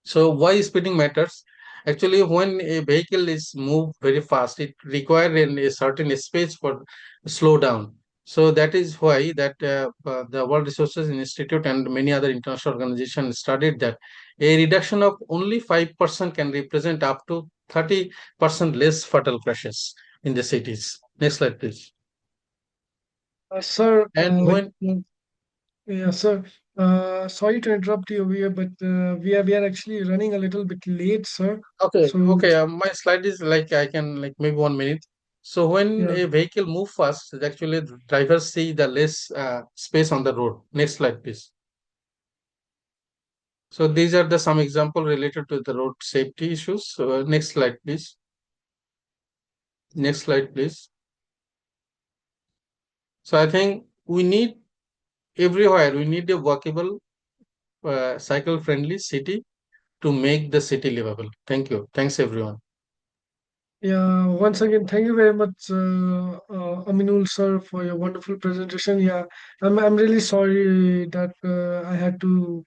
So why speeding matters? Actually, when a vehicle is moved very fast, it requires a certain space for slow down. So that is why the World Resources Institute and many other international organizations studied that a reduction of only 5% can represent up to 30% less fatal crashes in the cities. Next slide, please. Sir, And when yeah, sir. Sorry to interrupt you over here, but we are actually running a little bit late, sir. Okay, So okay. My slide is like I can like maybe 1 minute. So when yeah, a vehicle move fast, actually the drivers see the less space on the road. Next slide, please. So these are the some example related to the road safety issues. So next slide, please. Next slide, please. So I think we need everywhere we need a walkable, cycle-friendly city to make the city livable. Thank you. Thanks everyone. yeah. Once again, thank you very much, Aminul sir, for your wonderful presentation. Yeah, I'm really sorry that I had to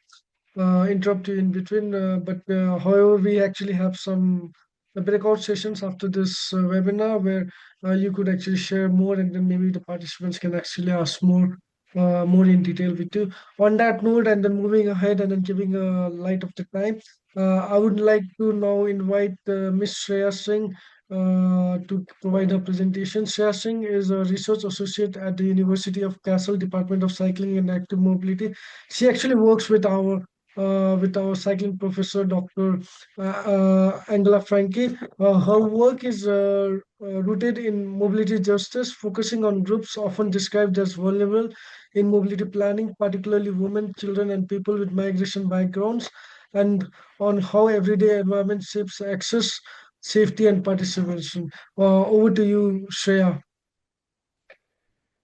interrupt you in between. But however, we actually have some breakout sessions after this webinar where you could actually share more, and then maybe the participants can actually ask more in detail with you. On that note, and then moving ahead and then giving a light of the time, I would like to now invite Ms. Shreya Singh to provide her presentation. Shreya Singh is a research associate at the University of Castle Department of Cycling and Active Mobility. She actually works with our cycling professor, Dr. Angela Franke. Her work is rooted in mobility justice, focusing on groups often described as vulnerable in mobility planning, particularly women, children, and people with migration backgrounds, and on how everyday environment shapes access, safety, and participation. Over to you, Shreya.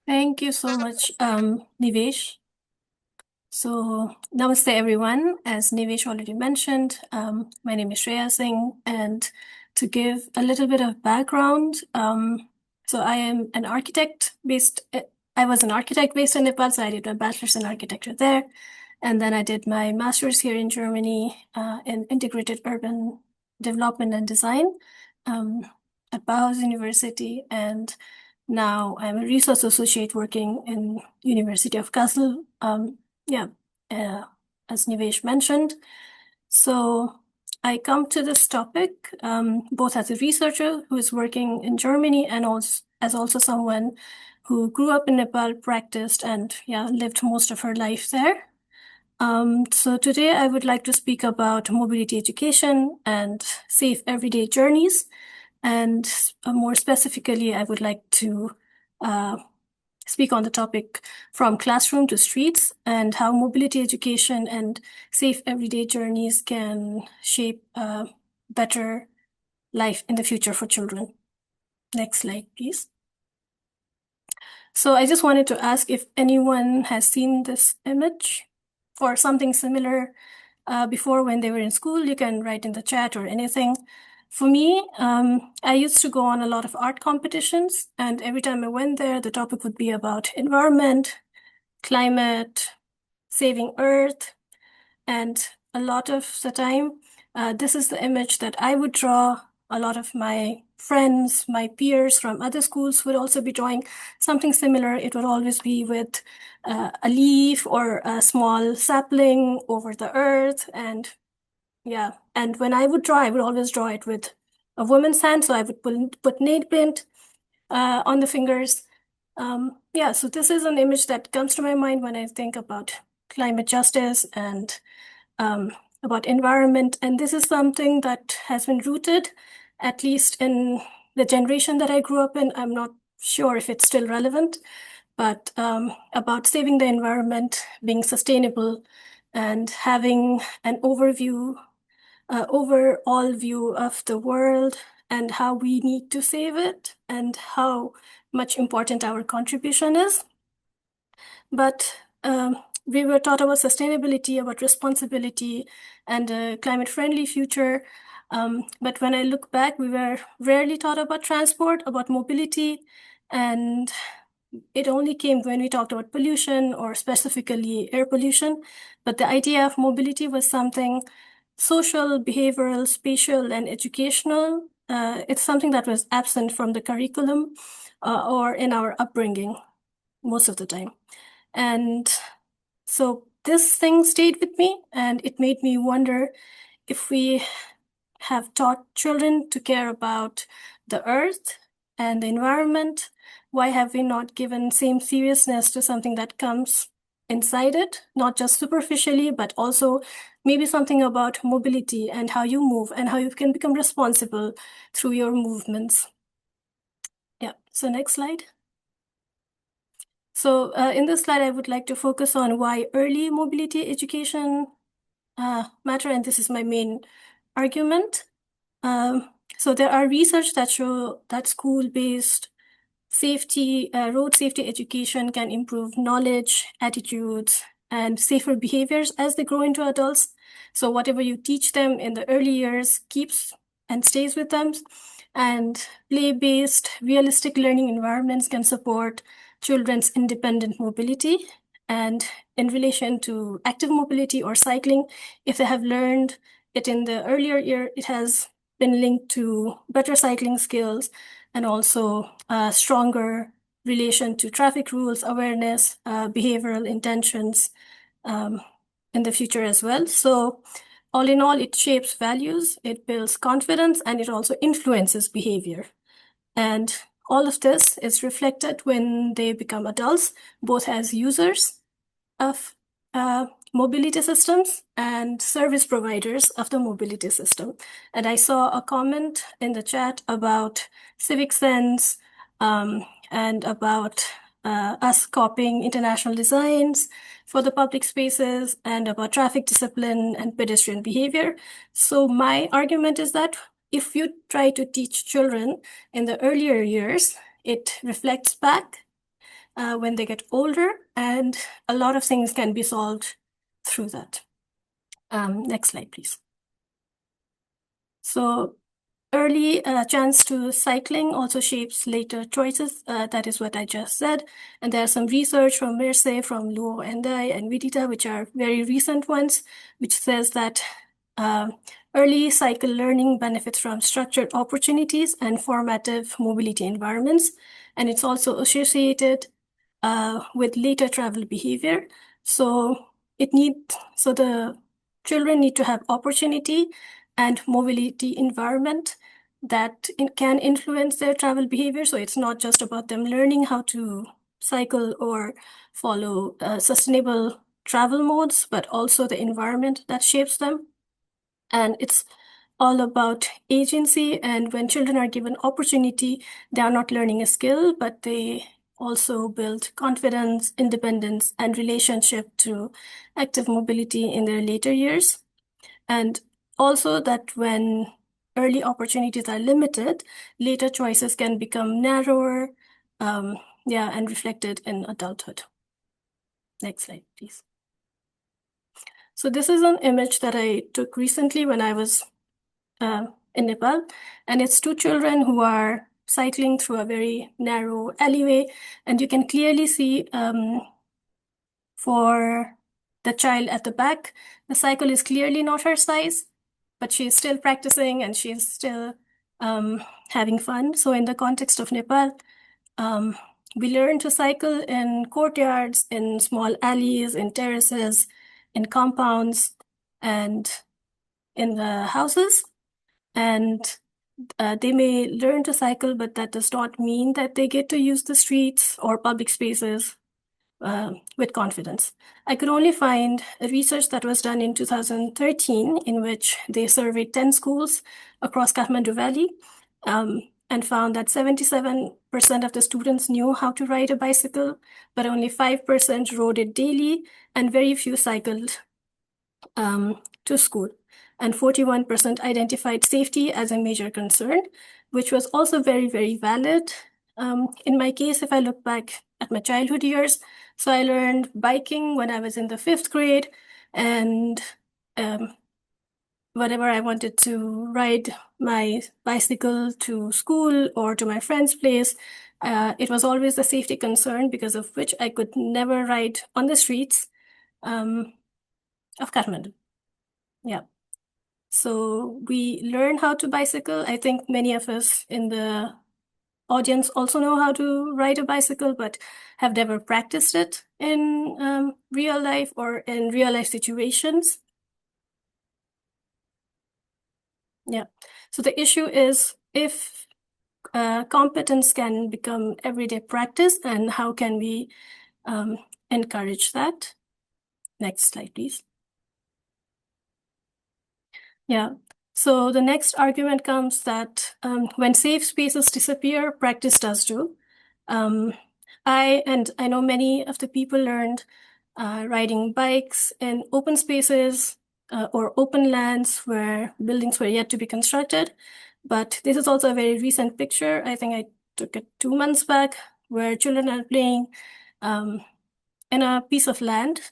Thank you so much, Nivesh. So, namaste everyone. As Nivesh already mentioned, my name is Shreya Singh, and to give a little bit of background, so I am an architect based. I was an architect based in Nepal, so I did my bachelor's in architecture there, and then I did my master's here in Germany in integrated urban development and design at Bauhaus University, and now I'm a research associate working in University of Kassel. Yeah, as Nivesh mentioned. So I come to this topic both as a researcher who is working in Germany and also someone who grew up in Nepal, practiced, and lived most of her life there. So today I would like to speak about mobility education and safe everyday journeys. And more specifically, I would like to speak on the topic from classroom to streets and how mobility education and safe everyday journeys can shape a better life in the future for children. Next slide, please. So I just wanted to ask if anyone has seen this image or something similar before when they were in school. You can write in the chat or anything. For me, I used to go on a lot of art competitions, and every time I went there, the topic would be about environment, climate, saving Earth, and a lot of the time, this is the image that I would draw. A lot of my friends, my peers from other schools would also be drawing something similar. It would always be with a leaf or a small sapling over the earth. And yeah, and when I would draw, I would always draw it with a woman's hand. So I would put nail paint on the fingers. Yeah, so this is an image that comes to my mind when I think about climate justice and about environment. And this is something that has been rooted, at least in the generation that I grew up in. I'm not sure if it's still relevant, but about saving the environment, being sustainable, and having an overall view of the world and how we need to save it and how much important our contribution is. But we were taught about sustainability, about responsibility, and a climate-friendly future. But when I look back, we were rarely taught about transport, about mobility, and it only came when we talked about pollution or specifically air pollution. But the idea of mobility was something social, behavioral, spatial, and educational. It's something that was absent from the curriculum or in our upbringing most of the time. And so this thing stayed with me, and it made me wonder if we have taught children to care about the earth and the environment, why have we not given same seriousness to something that comes inside it, not just superficially, but also maybe something about mobility and how you move and how you can become responsible through your movements. Yeah, so next slide. So in this slide, I would like to focus on why early mobility education matter, and this is my main argument. So there are research that show that school-based safety, road safety education can improve knowledge, attitudes, and safer behaviors as they grow into adults. So whatever you teach them in the early years keeps and stays with them. And play-based, realistic learning environments can support children's independent mobility. And in relation to active mobility or cycling, if they have learned it in the earlier year, it has been linked to better cycling skills and also a stronger relation to traffic rules, awareness, behavioral intentions in the future as well. So all in all, it shapes values, it builds confidence, and it also influences behavior. And all of this is reflected when they become adults, both as users of mobility systems and service providers of the mobility system. And I saw a comment in the chat about civic sense and about us copying international designs for the public spaces and about traffic discipline and pedestrian behavior. So my argument is that if you try to teach children in the earlier years, it reflects back when they get older, and a lot of things can be solved through that. Next slide, please. So early chance to cycling also shapes later choices. That is what I just said. And there's some research from Mersey, from Luo Endai and Vidita, which are very recent ones, which says that early cycle learning benefits from structured opportunities and formative mobility environments. And it's also associated with later travel behavior. So the children need to have opportunity and mobility environment that can influence their travel behavior. So it's not just about them learning how to cycle or follow sustainable travel modes, but also the environment that shapes them. And it's all about agency. And when children are given opportunity, they are not learning a skill, but they also build confidence, independence, and relationship to active mobility in their later years. And also that when early opportunities are limited, later choices can become narrower, and reflected in adulthood. Next slide, please. So this is an image that I took recently when I was in Nepal, and it's two children who are cycling through a very narrow alleyway, and you can clearly see for the child at the back, the cycle is clearly not her size, but she's still practicing and she's still having fun. So in the context of Nepal, we learn to cycle in courtyards, in small alleys, in terraces, in compounds, and in the houses. And they may learn to cycle, but that does not mean that they get to use the streets or public spaces with confidence. I could only find a research that was done in 2013 in which they surveyed 10 schools across Kathmandu Valley and found that 77% of the students knew how to ride a bicycle, but only 5% rode it daily, and very few cycled to school. And 41% identified safety as a major concern, which was also very, very valid. In my case, if I look back at my childhood years, so I learned biking when I was in the 5th grade, and whenever I wanted to ride my bicycle to school or to my friend's place, it was always a safety concern, because of which I could never ride on the streets of Kathmandu. Yeah. So we learn how to bicycle. I think many of us in the audience also know how to ride a bicycle, but have never practiced it in real life or in real life situations. Yeah. So the issue is if competence can become everyday practice, and how can we encourage that? Next slide, please. Yeah. So the next argument comes that when safe spaces disappear, practice does too. I know many of the people learned riding bikes in open spaces or open lands where buildings were yet to be constructed. But this is also a very recent picture. I think I took it 2 months back, where children are playing in a piece of land.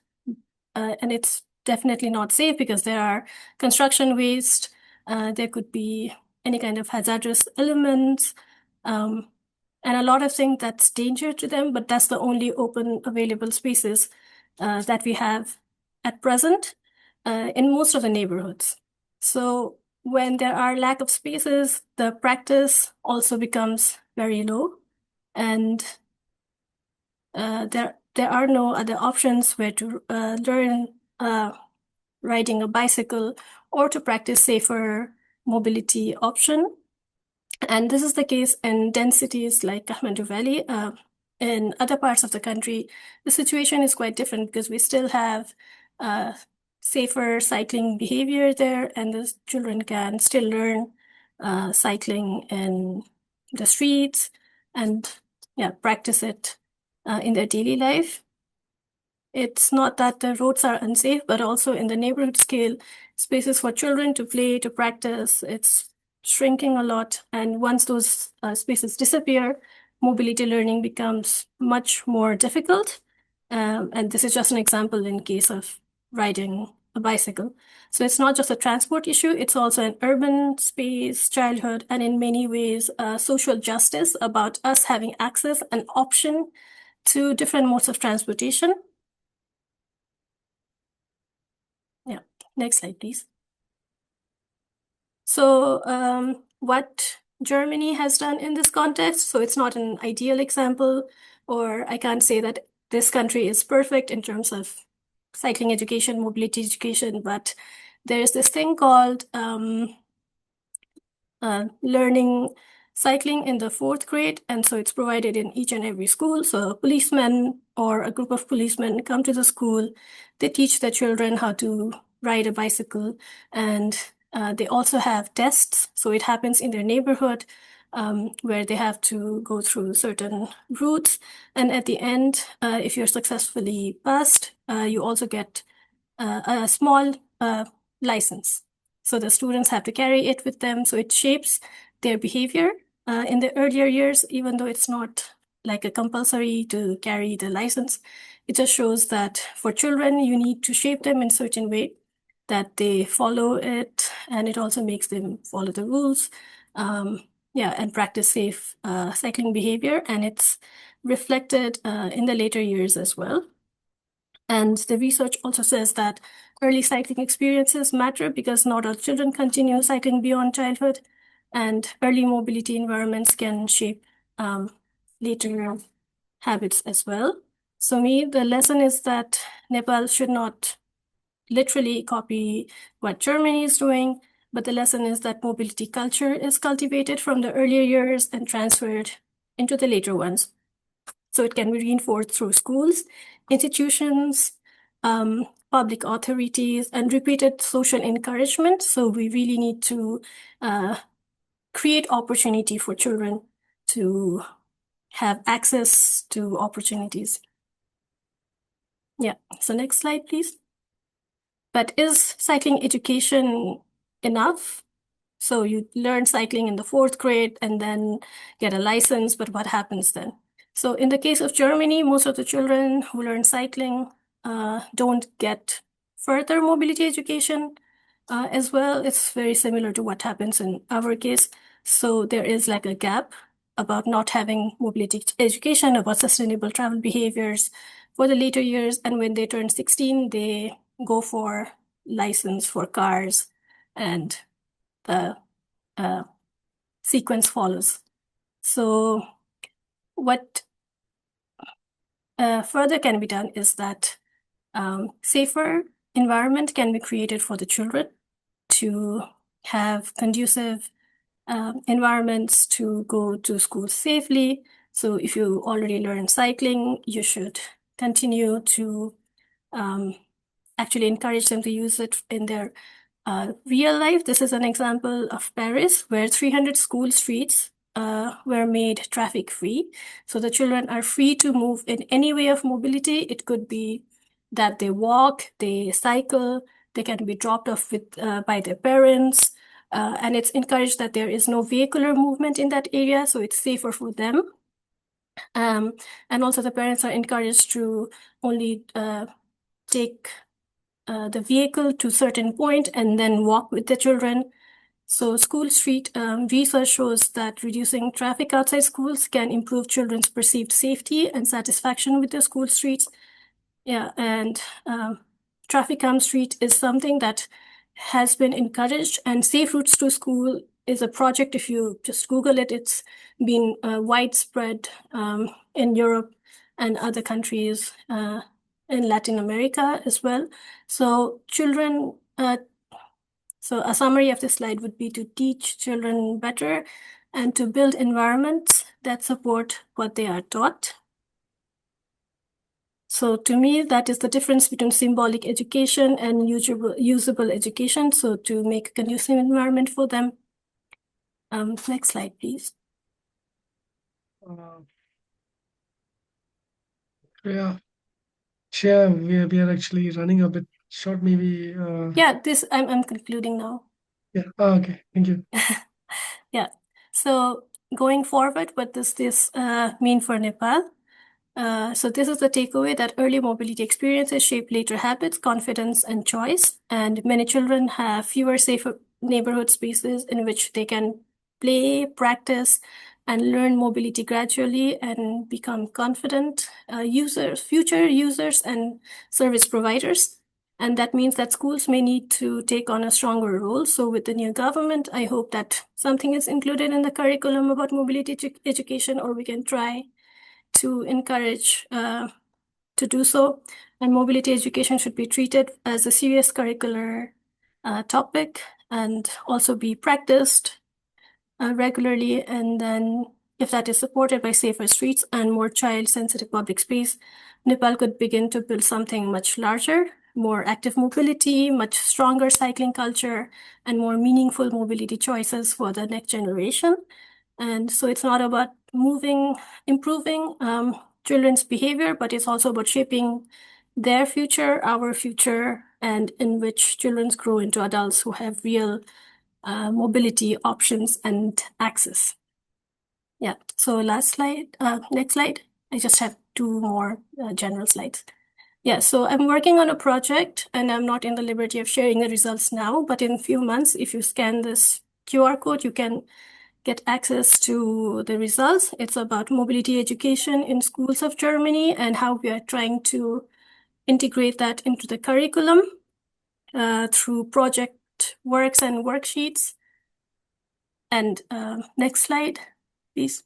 And it's definitely not safe because there are construction waste. There could be any kind of hazardous elements. And a lot of things that's danger to them, but that's the only open available spaces that we have at present in most of the neighborhoods. So when there are lack of spaces, the practice also becomes very low, and there are no other options where to learn riding a bicycle or to practice safer mobility option. And this is the case in densities like Kathmandu Valley. In other parts of the country, the situation is quite different because we still have safer cycling behavior there, and the children can still learn cycling in the streets and practice it in their daily life. It's not that the roads are unsafe, but also in the neighborhood scale, spaces for children to play, to practice, it's shrinking a lot. And once those spaces disappear, mobility learning becomes much more difficult. And this is just an example in case of riding a bicycle. So it's not just a transport issue, it's also an urban space, childhood, and in many ways, social justice about us having access and option to different modes of transportation. Yeah, next slide, please. So what Germany has done in this context, so it's not an ideal example, or I can't say that this country is perfect in terms of cycling education, mobility education, but there's this thing called learning cycling in the 4th grade, and so it's provided in each and every school. So a policeman or a group of policemen come to the school, they teach the children how to ride a bicycle, and they also have tests. So it happens in their neighborhood where they have to go through certain routes. And at the end, if you're successfully passed, you also get a small license. So the students have to carry it with them. So it shapes their behavior in the earlier years, even though it's not like a compulsory to carry the license. It just shows that for children, you need to shape them in a certain way that they follow it, and it also makes them follow the rules. And practice safe cycling behavior, and it's reflected in the later years as well. And the research also says that early cycling experiences matter because not all children continue cycling beyond childhood, and early mobility environments can shape later habits as well. So the lesson is that Nepal should not literally copy what Germany is doing, but the lesson is that mobility culture is cultivated from the earlier years and transferred into the later ones. So it can be reinforced through schools, institutions, public authorities, and repeated social encouragement. So we really need to create opportunity for children to have access to opportunities. Yeah, so next slide, please. But is cycling education enough? So you learn cycling in the 4th grade and then get a license, but what happens then? So in the case of Germany, most of the children who learn cycling don't get further mobility education as well. It's very similar to what happens in our case. So there is like a gap about not having mobility education, about sustainable travel behaviors for the later years. And when they turn 16, they go for license for cars, and the sequence follows. So what further can be done is that safer environment can be created for the children to have conducive environments to go to school safely. So if you already learn cycling, you should continue to actually encourage them to use it in their real life. This is an example of Paris, where 300 school streets were made traffic free. So the children are free to move in any way of mobility. It could be that they walk, they cycle, they can be dropped off by their parents. And it's encouraged that there is no vehicular movement in that area, so it's safer for them. And also the parents are encouraged to only take the vehicle to a certain point and then walk with the children. So school street research shows that reducing traffic outside schools can improve children's perceived safety and satisfaction with the school streets. Yeah, and traffic calm street is something that has been encouraged, and safe routes to school is a project. If you just Google it, it's been widespread in Europe and other countries in Latin America as well. So children, so a summary of this slide would be to teach children better and to build environments that support what they are taught. So to me, that is the difference between symbolic education and usable education. So to make a conducive environment for them. Next slide, please. Yeah, we are actually running a bit short. Maybe. Yeah, I'm concluding now. Yeah. Okay. Thank you. Yeah. So going forward, what does this mean for Nepal? So this is the takeaway, that early mobility experiences shape later habits, confidence, and choice. And many children have fewer safer neighborhood spaces in which they can play, practice, and learn mobility gradually and become confident future users, and service providers. And that means that schools may need to take on a stronger role. So with the new government, I hope that something is included in the curriculum about mobility education, or we can try to encourage to do so. And mobility education should be treated as a serious curricular topic and also be practiced regularly. And then if that is supported by safer streets and more child-sensitive public space, Nepal could begin to build something much larger, more active mobility, much stronger cycling culture, and more meaningful mobility choices for the next generation. And so it's not about improving children's behavior, but it's also about shaping their future, our future, and in which children grow into adults who have real mobility options and access. Yeah, so last slide, next slide. I just have two more general slides. Yeah, so I'm working on a project and I'm not in the liberty of sharing the results now, but in a few months, if you scan this QR code, you can get access to the results. It's about mobility education in schools of Germany and how we are trying to integrate that into the curriculum through project works and worksheets. And next slide, please.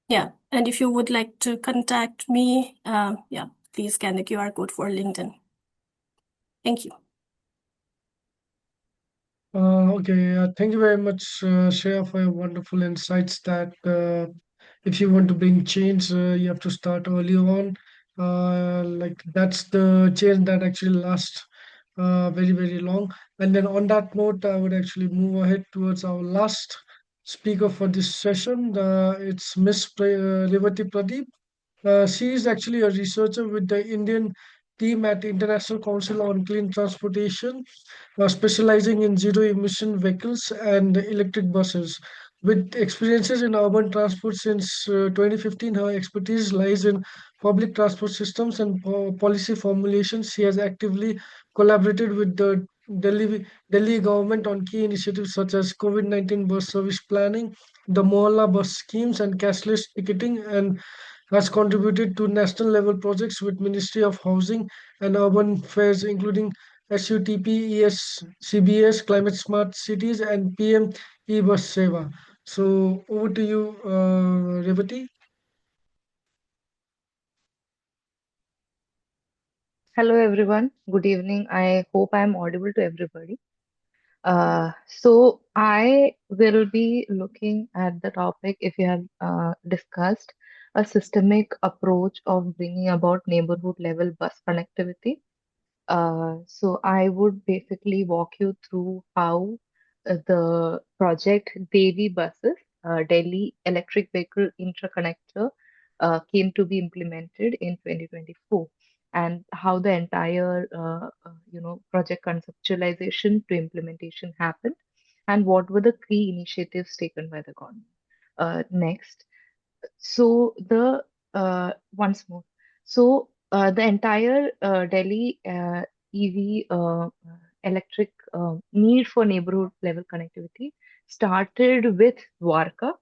Yeah, and if you would like to contact me, yeah, please scan the QR code for LinkedIn. Thank you. Okay, thank you very much, Shreya, for your wonderful insights that if you want to bring change, you have to start early on. Like that's the change that actually lasts very, very long. And then on that note, I would actually move ahead towards our last speaker for this session. It's Miss Revati Pradeep. She is actually a researcher with the Indian team at International Council on Clean Transportation, specializing in zero emission vehicles and electric buses. With experiences in urban transport since 2015, her expertise lies in public transport systems and policy formulation. She has actively collaborated with the Delhi government on key initiatives such as COVID-19 bus service planning, the Mohalla bus schemes, and cashless ticketing, and has contributed to national level projects with Ministry of Housing and Urban Affairs, including SUTP, CBS, Climate Smart Cities, and PM E-Bus Seva. So over to you, Revati. Hello everyone, good evening. I hope I am audible to everybody. So I will be looking at the topic if you have discussed a systemic approach of bringing about neighborhood level bus connectivity. So I would basically walk you through how the project Devi buses, Delhi Electric Vehicle Interconnector, came to be implemented in 2024, and how the entire project conceptualization to implementation happened, and what were the key initiatives taken by the government. Next. So the once more. So the entire Delhi EV electric need for neighborhood level connectivity started with Dwarka.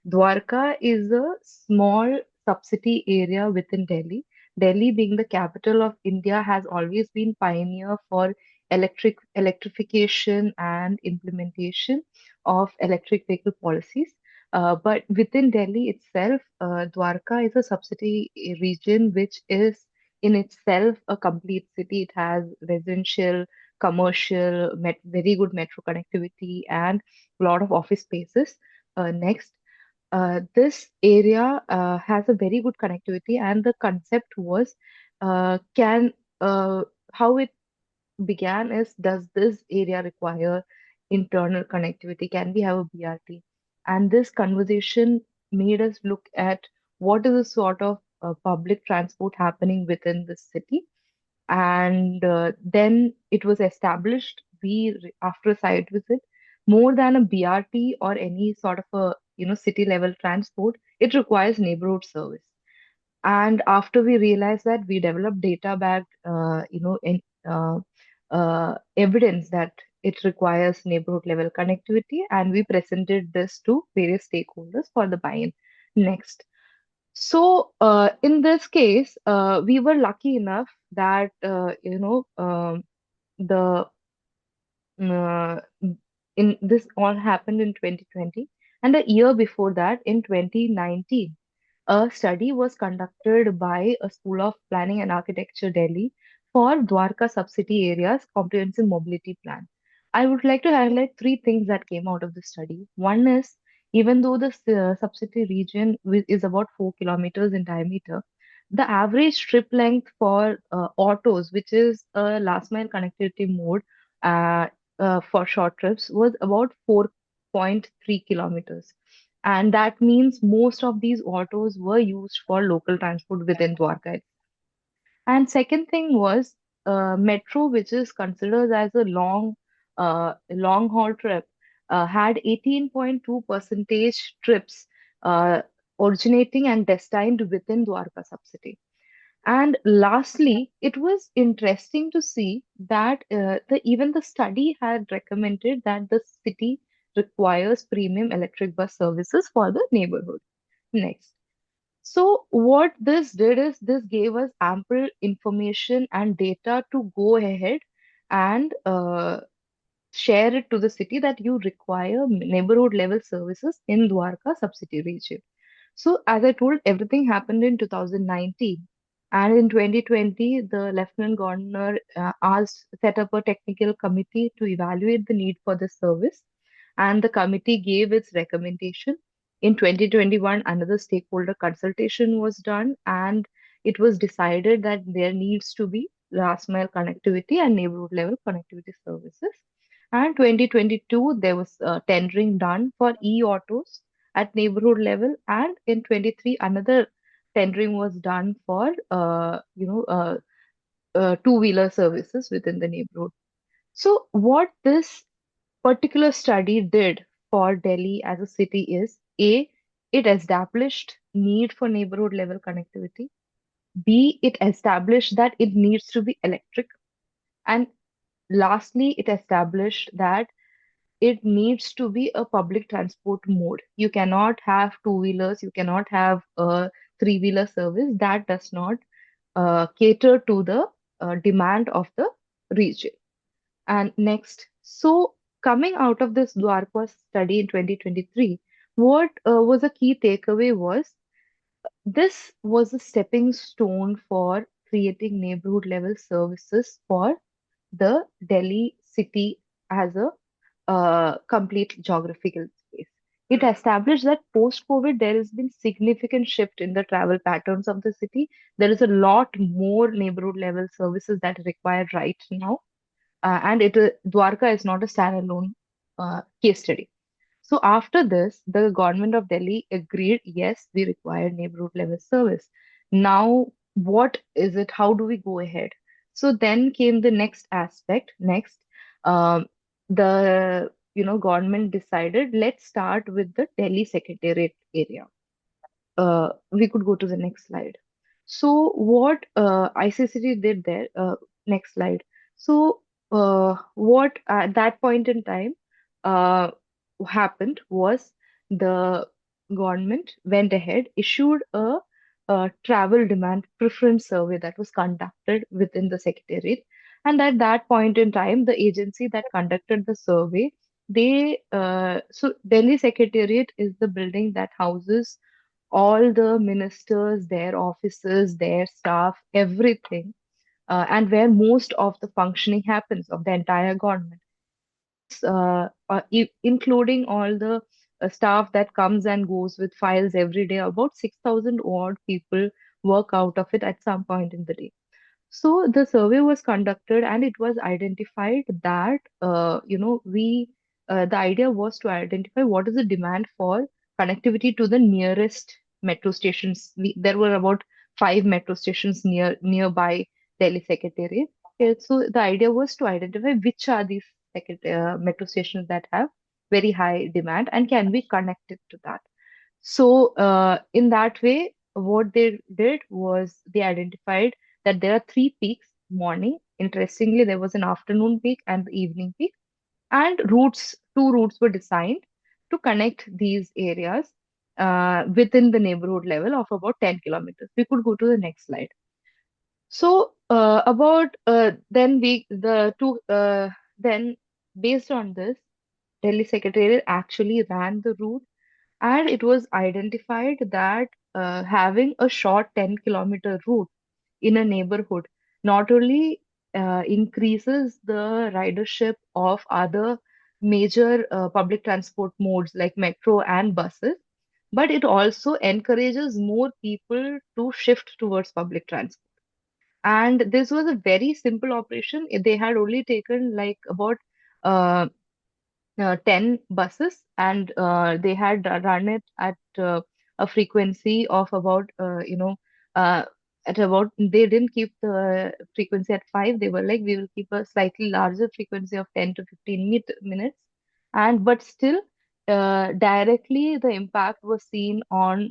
Dwarka is a small subcity area within Delhi. Delhi, being the capital of India, has always been pioneer for electrification and implementation of electric vehicle policies. But within Delhi itself, Dwarka is a subcity region which is in itself a complete city. It has residential, commercial, very good metro connectivity, and a lot of office spaces. Next, this area has a very good connectivity, and the concept was can how it began is, does this area require internal connectivity? Can we have a BRT? And this conversation made us look at what is the sort of public transport happening within the city. And then it was established, after a site visit, more than a BRT or any sort of a city level transport, it requires neighborhood service. And after we realized that, we developed data backed evidence that it requires neighborhood level connectivity, and we presented this to various stakeholders for the buy-in. Next. So in this case, we were lucky enough that the uh, in this all happened in 2020, and a year before that, in 2019, a study was conducted by a School of Planning and Architecture, Delhi, for Dwarka subcity areas comprehensive mobility plan. I would like to highlight three things that came out of the study. One is, even though the subcity region is about 4 kilometers in diameter, the average trip length for autos, which is a last mile connectivity mode uh, for short trips, was about 4.3 kilometers. And that means most of these autos were used for local transport within Dwarka. And second thing was metro, which is considered as a long haul trip, had 18.2 percentage trips uh, originating and destined within Dwarka subcity. And lastly, it was interesting to see that even the study had recommended that the city requires premium electric bus services for the neighborhood. Next. So what this did is this gave us ample information and data to go ahead and share it to the city that you require neighborhood level services in Dwarka subcity region. So as I told, everything happened in 2019. And in 2020, the Lieutenant Governor set up a technical committee to evaluate the need for this service. And the committee gave its recommendation. In 2021, another stakeholder consultation was done, and it was decided that there needs to be last mile connectivity and neighborhood level connectivity services. And 2022, there was tendering done for e-autos at neighborhood level, and in 23, another tendering was done for two-wheeler services within the neighborhood. So what this particular study did for Delhi as a city is A, it established need for neighborhood level connectivity. B, it established that it needs to be electric. And lastly, it established that it needs to be a public transport mode. You cannot have two-wheelers, you cannot have a three-wheeler service that does not cater to the demand of the region. And next, so coming out of this Dwarka study in 2023, what was a key takeaway was this was a stepping stone for creating neighborhood level services for the Delhi city as a complete geographical space. It established that post-COVID, there has been significant shift in the travel patterns of the city. There is a lot more neighborhood level services that are required right now, and Dwarka is not a standalone case study. So after this, the government of Delhi agreed, yes, we require neighborhood level service. Now, what is it? How do we go ahead? So then came the next aspect. Next, um, the government decided, let's start with the Delhi Secretariat area. We could go to the next slide. So what ICCT did there, next slide. So what at that point in time uh, happened was the government went ahead, issued a travel demand preference survey that was conducted within the secretariat. And at that point in time, the agency that conducted the survey, so Delhi Secretariat is the building that houses all the ministers, their offices, their staff, everything, and where most of the functioning happens of the entire government. Including all the staff that comes and goes with files every day, about 6,000 odd people work out of it at some point in the day. So the survey was conducted, and it was identified that the idea was to identify what is the demand for connectivity to the nearest metro stations. There were about 5 metro stations nearby Delhi Secretariat. So the idea was to identify which are these metro stations that have very high demand, and can we connect it to that. So, in that way, what they did was they identified that there are 3 peaks morning. Interestingly, there was an afternoon peak and the evening peak, and two routes were designed to connect these areas within the neighborhood level of about 10 kilometers. We could go to the next slide. So, about then we the two then based on this, Delhi Secretariat actually ran the route, and it was identified that having a short 10-kilometer route in a neighborhood not only increases the ridership of other major public transport modes like metro and buses, but it also encourages more people to shift towards public transport. And this was a very simple operation. They had only taken like about uh, 10 buses, and they had run it at a frequency of about uh, at about, they didn't keep the frequency at 5. They were like, we will keep a slightly larger frequency of 10 to 15 minutes. And but still, directly the impact was seen on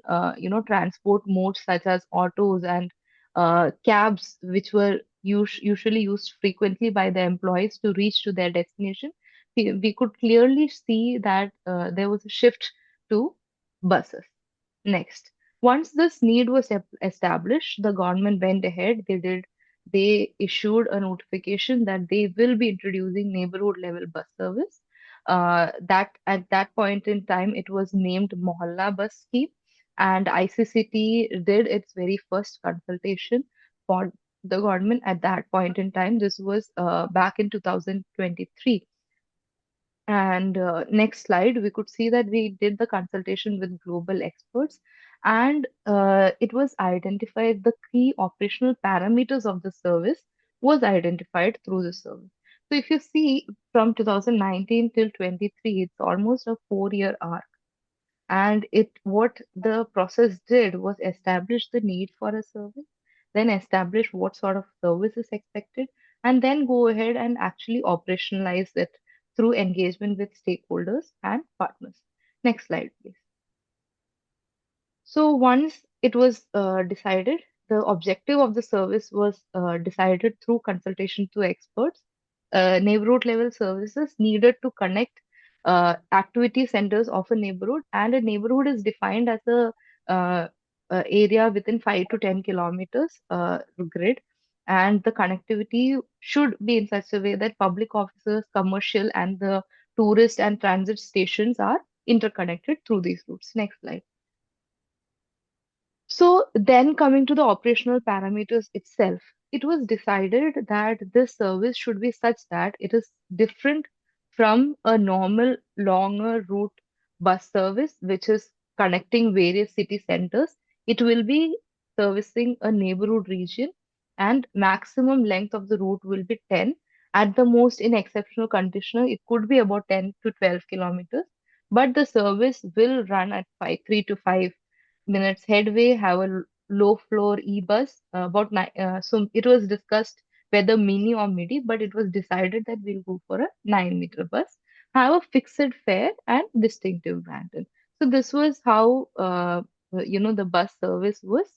transport modes such as autos and cabs, which were usually used frequently by the employees to reach to their destination. We could clearly see that there was a shift to buses. Next, once this need was established, the government went ahead. They issued a notification that they will be introducing neighborhood level bus service. That at that point in time, it was named Mohalla Bus Scheme, and ICCT did its very first consultation for the government at that point in time. This was back in 2023. And next slide, we could see that we did the consultation with global experts, and it was identified the key operational parameters of the service was identified through the survey. So if you see from 2019 till 23, it's almost a 4-year arc. And it what the process did was establish the need for a service, then establish what sort of service is expected, and then go ahead and actually operationalize it through engagement with stakeholders and partners. Next slide, please. So once it was decided, the objective of the service was decided through consultation to experts. Neighborhood level services needed to connect activity centers of a neighborhood, and a neighborhood is defined as uh, a area within 5 to 10 kilometers grid, and the connectivity should be in such a way that public offices, commercial, and the tourist and transit stations are interconnected through these routes. Next slide. So then coming to the operational parameters itself, it was decided that this service should be such that it is different from a normal longer route bus service, which is connecting various city centers. It will be servicing a neighborhood region, and maximum length of the route will be 10. At the most, in exceptional condition, it could be about 10 to 12 kilometers, but the service will run at 3 to 5 minutes headway, have a low floor e-bus. So it was discussed whether mini or midi, but it was decided that we'll go for a 9-meter bus, have a fixed fare and distinctive branding. So this was how the bus service was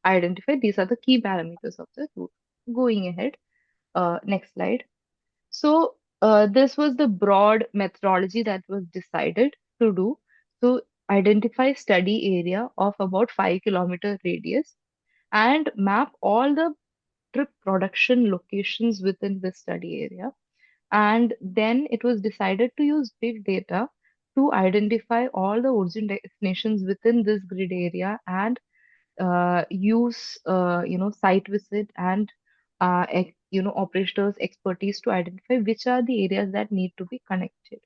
identified. These are the key parameters of the route. Going ahead, next slide. So this was the broad methodology that was decided to do. So identify study area of about 5-kilometer radius and map all the trip production locations within the study area. And then it was decided to use big data to identify all the origin destinations within this grid area and use site visit and operators expertise to identify which are the areas that need to be connected.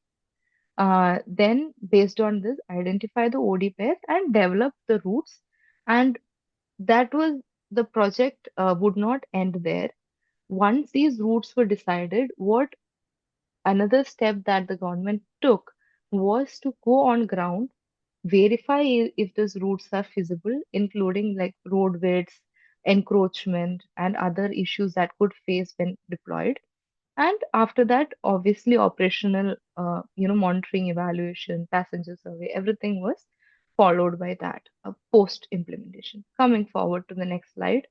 Then based on this, identify the OD pairs and develop the routes. And that was the project would not end there. Once these routes were decided, what another step that the government took was to go on ground, verify if these routes are feasible, including like road widths, encroachment, and other issues that could face when deployed. And after that, obviously, operational, monitoring, evaluation, passenger survey, everything was followed by that post implementation. Coming forward to the next slide.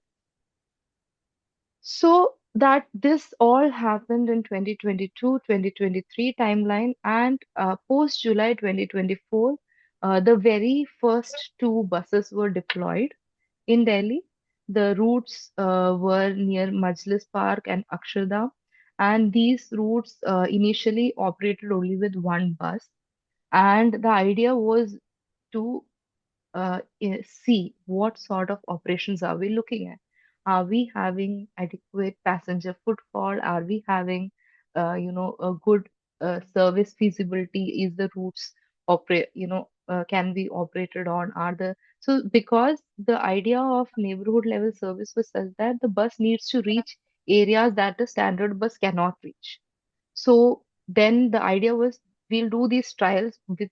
So that this all happened in 2022-2023 timeline, and post July 2024, the very first 2 buses were deployed in Delhi. The routes were near Majlis Park and Akshardham, and these routes initially operated only with 1 bus. And the idea was to see what sort of operations are we looking at. Are we having adequate passenger footfall? Are we having, a good service feasibility? Is the routes can be operated on? Because the idea of neighborhood level service was such that the bus needs to reach areas that the standard bus cannot reach. So then the idea was we'll do these trials with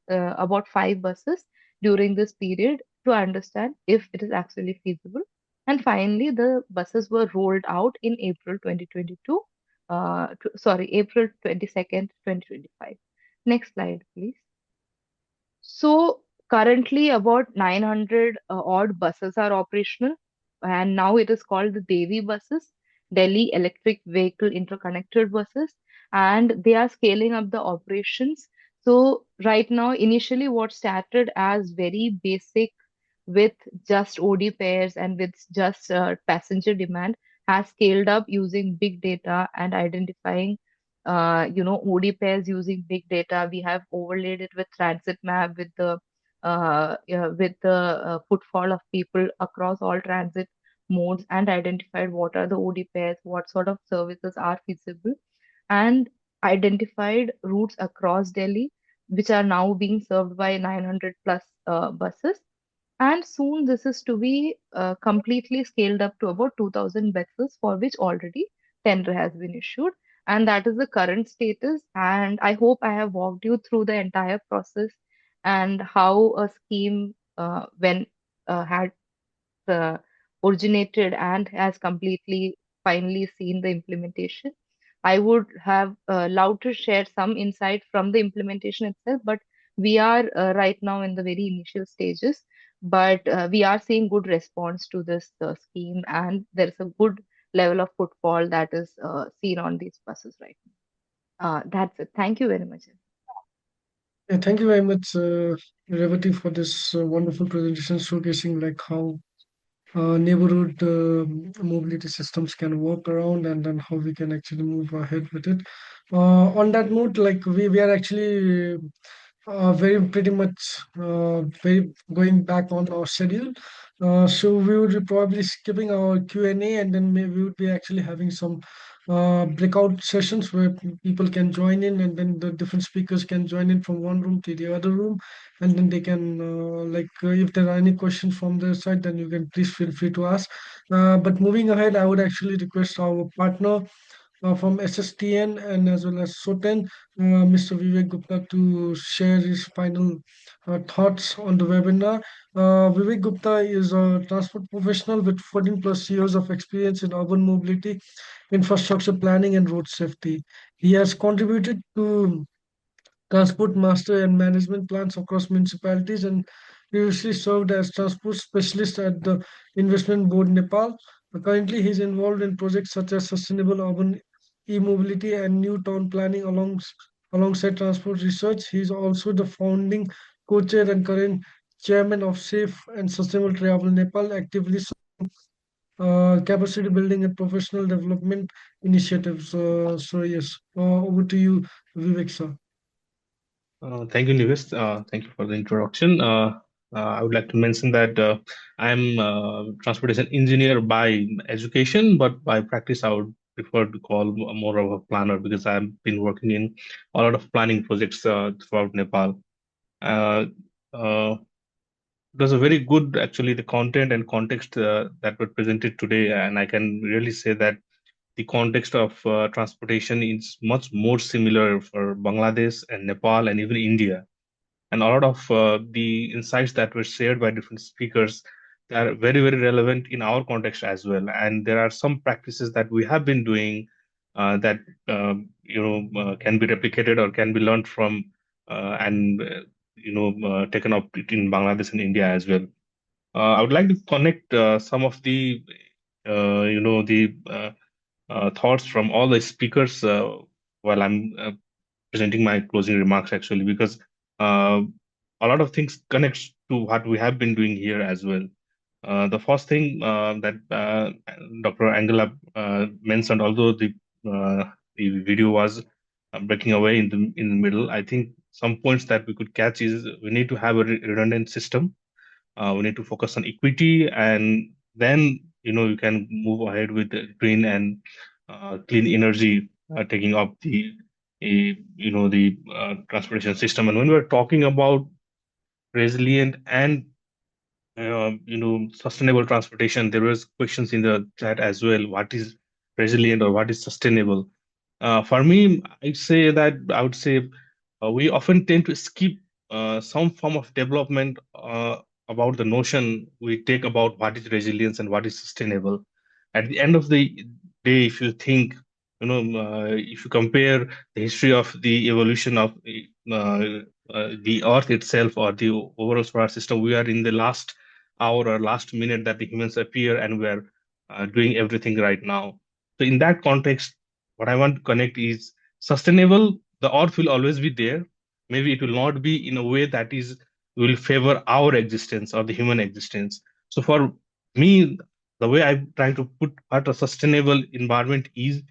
about 5 buses during this period to understand if it is actually feasible. And finally, the buses were rolled out in April 2022. April 22nd, 2025. Next slide, please. So currently about 900 odd buses are operational, and now it is called the Devi buses, Delhi Electric Vehicle Interconnected buses, and they are scaling up the operations. So right now, initially what started as very basic with just OD pairs and with just passenger demand has scaled up using big data and identifying OD pairs using big data. We have overlaid it with transit map with the footfall of people across all transit modes and identified what are the OD pairs, what sort of services are feasible, and identified routes across Delhi, which are now being served by 900 plus buses. And soon this is to be completely scaled up to about 2000 buses, for which already tender has been issued. And that is the current status. And I hope I have walked you through the entire process and how a scheme, when had uh, originated and has completely finally seen the implementation. I would have loved to share some insight from the implementation itself, but we are right now in the very initial stages. But we are seeing good response to this scheme, and there is a good level of footfall that is seen on these buses right now. That's it. Thank you very much. Yeah, thank you very much, Revati, for this wonderful presentation showcasing like how neighborhood mobility systems can work around and then how we can actually move ahead with it. On that note, like we are actually very pretty much very going back on our schedule. So we would be probably skipping our Q&A and then maybe we would be actually having some breakout sessions where people can join in and then the different speakers can join in from one room to the other room and then they can if there are any questions from their side then you can please feel free to ask. But moving ahead, I would actually request our partner from SSTN and as well as SOTEN, Mr. Vivek Gupta, to share his final thoughts on the webinar. Vivek Gupta is a transport professional with 14 plus years of experience in urban mobility, infrastructure planning, and road safety. He has contributed to transport master and management plans across municipalities and previously served as transport specialist at the Investment Board Nepal. Currently, he is involved in projects such as sustainable urban e-mobility and new town planning alongside transport research. He is also the founding co-chair and current chairman of Safe and Sustainable Travel Nepal, actively capacity building and professional development initiatives. So yes, over to you, Vivek sir. Thank you, Nivis. Thank you for the introduction. I would like to mention that I'm a transportation engineer by education, but by practice, I would prefer to call more of a planner because I've been working in a lot of planning projects throughout Nepal. Uh, uh, it was a very good, actually, the content and context that were presented today, and I can really say that the context of transportation is much more similar for Bangladesh and Nepal and even India. And a lot of the insights that were shared by different speakers, they are very, very relevant in our context as well. And there are some practices that we have been doing that can be replicated or can be learned from and taken up in Bangladesh and India as well. I would like to connect some of the thoughts from all the speakers while I'm presenting my closing remarks, actually, because a lot of things connects to what we have been doing here as well. The first thing that Dr. Angela mentioned, although the video was breaking away in the middle, I think some points that we could catch is we need to have a redundant system. We need to focus on equity, and then you can move ahead with the green and clean energy, taking up the transportation system. And when we're talking about resilient and sustainable transportation, there was questions in the chat as well. What is resilient or what is sustainable? For me, I would say we often tend to skip some form of development about the notion we take about what is resilience and what is sustainable. At the end of the day, if you think, if you compare the history of the evolution of the Earth itself or the overall solar system, we are in the last hour or last minute that the humans appear, and we are doing everything right now. So, in that context, what I want to connect is sustainable. The Earth will always be there. Maybe it will not be in a way that is will favor our existence or the human existence. So, for me, the way I'm trying to put what a sustainable environment is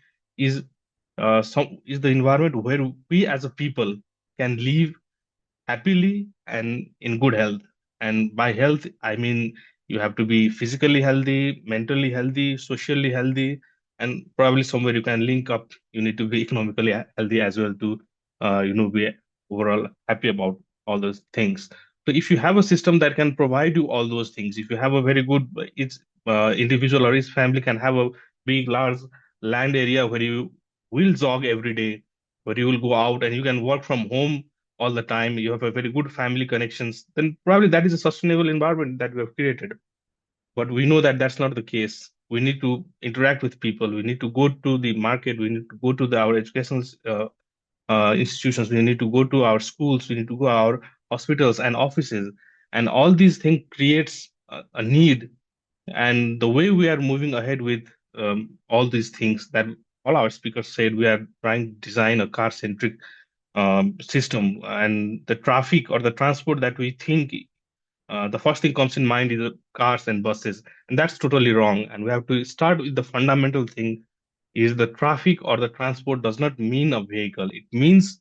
some is the environment where we as a people can live happily and in good health. And by health, I mean you have to be physically healthy, mentally healthy, socially healthy, and probably somewhere you can link up. You need to be economically healthy as well to, be overall happy about all those things. So if you have a system that can provide you all those things, if you have a very good, it's individual or his family can have a big, large land area where you will jog every day, where you will go out and you can work from home all the time, you have a very good family connections, then probably that is a sustainable environment that we have created. But we know that that's not the case. We need to interact with people. We need to go to the market. We need to go to our educational institutions. We need to go to our schools. We need to go to our hospitals and offices. And all these things creates a need. And the way we are moving ahead with all these things that all our speakers said, we are trying to design a car-centric system, and the traffic or the transport that we think, the first thing comes in mind is cars and buses, and that's totally wrong. And we have to start with the fundamental thing: is the traffic or the transport does not mean a vehicle; it means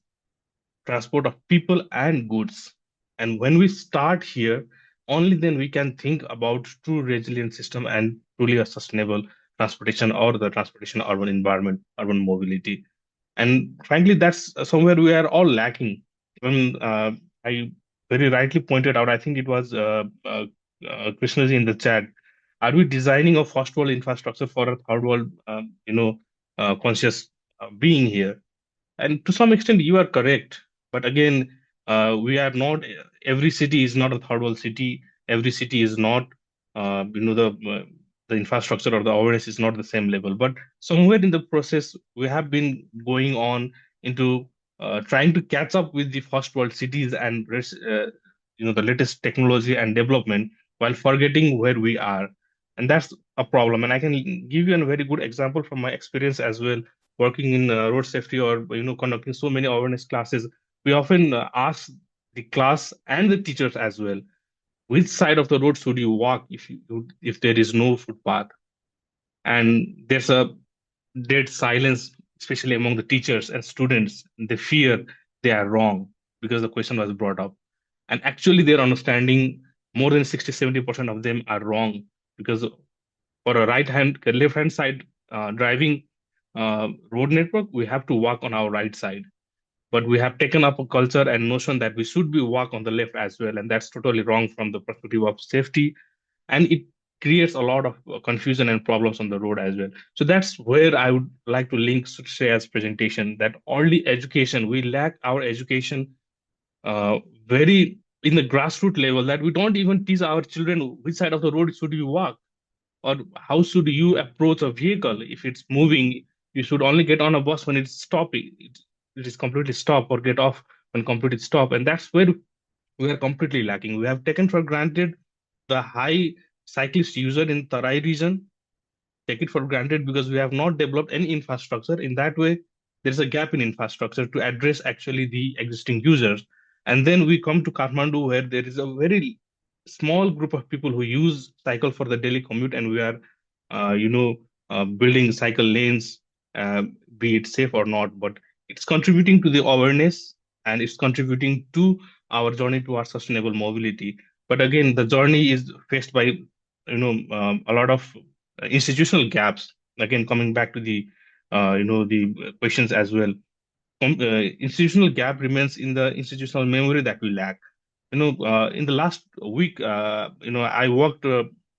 transport of people and goods. And when we start here, only then we can think about true resilient system and truly a sustainable transportation or the transportation urban environment, urban mobility. And frankly, that's somewhere we are all lacking. When I very rightly pointed out, I think it was Krishnaji in the chat. Are we designing a first world infrastructure for a third world, conscious being here? And to some extent, you are correct. But again, we are not. Every city is not a third world city. Every city is not, the infrastructure or the awareness is not the same level. But somewhere in the process, we have been going on into trying to catch up with the first world cities and the latest technology and development while forgetting where we are, and that's a problem. And I can give you a very good example from my experience as well working in road safety or conducting so many awareness classes. We often ask the class and the teachers as well, which side of the road should you walk if there is no footpath? And there's a dead silence, especially among the teachers and students. They fear they are wrong because the question was brought up, and actually their understanding, more than 60-70% of them are wrong, because for a left hand side driving road network, we have to walk on our right side. But we have taken up a culture and notion that we should be walk on the left as well, and that's totally wrong from the perspective of safety, and it creates a lot of confusion and problems on the road as well. So that's where I would like to link Shreya's presentation, that only education, we lack our education very in the grassroots level, that we don't even teach our children which side of the road should you walk, or how should you approach a vehicle if it's moving. You should only get on a bus when it's stopping, it is completely stop, or get off when completely stop. And that's where we are completely lacking. We have taken for granted the high cyclist user in Tarai region, take it for granted because we have not developed any infrastructure. In that way, there's a gap in infrastructure to address actually the existing users. And then we come to Kathmandu, where there is a very small group of people who use cycle for the daily commute, and we are, building cycle lanes, be it safe or not. But it's contributing to the awareness, and it's contributing to our journey towards sustainable mobility. But again, the journey is faced by a lot of institutional gaps. Again, coming back to the questions as well, institutional gap remains in the institutional memory that we lack. In the last week, I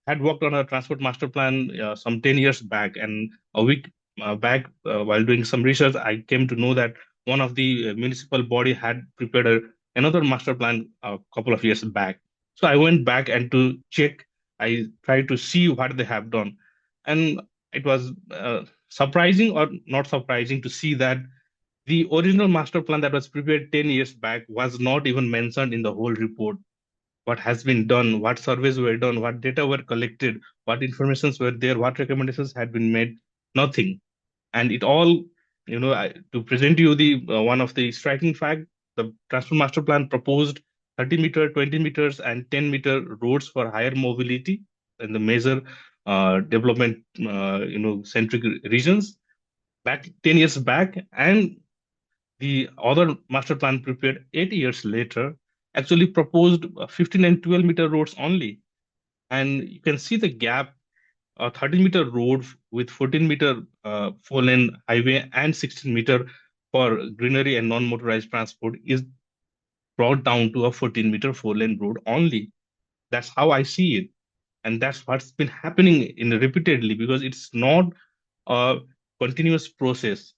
had worked on a transport master plan some 10 years back, and a week back, while doing some research, I came to know that one of the municipal body had prepared another master plan a couple of years back. So I went back and to check. I tried to see what they have done, and it was surprising or not surprising to see that the original master plan that was prepared 10 years back was not even mentioned in the whole report. What has been done, what surveys were done, what data were collected, what informations were there, what recommendations had been made, nothing. And it all, to present you the one of the striking fact, the transport master plan proposed 30-meter, 20 meters, and 10-meter roads for higher mobility in the major development, centric regions back 10 years back, and the other master plan prepared 8 years later actually proposed 15 and 12-meter roads only. And you can see the gap. A 30-meter road with 14-meter four-lane highway and 16-meter for greenery and non-motorized transport is brought down to a 14-meter four-lane road only. That's how I see it. And that's what's been happening in repeatedly, because it's not a continuous process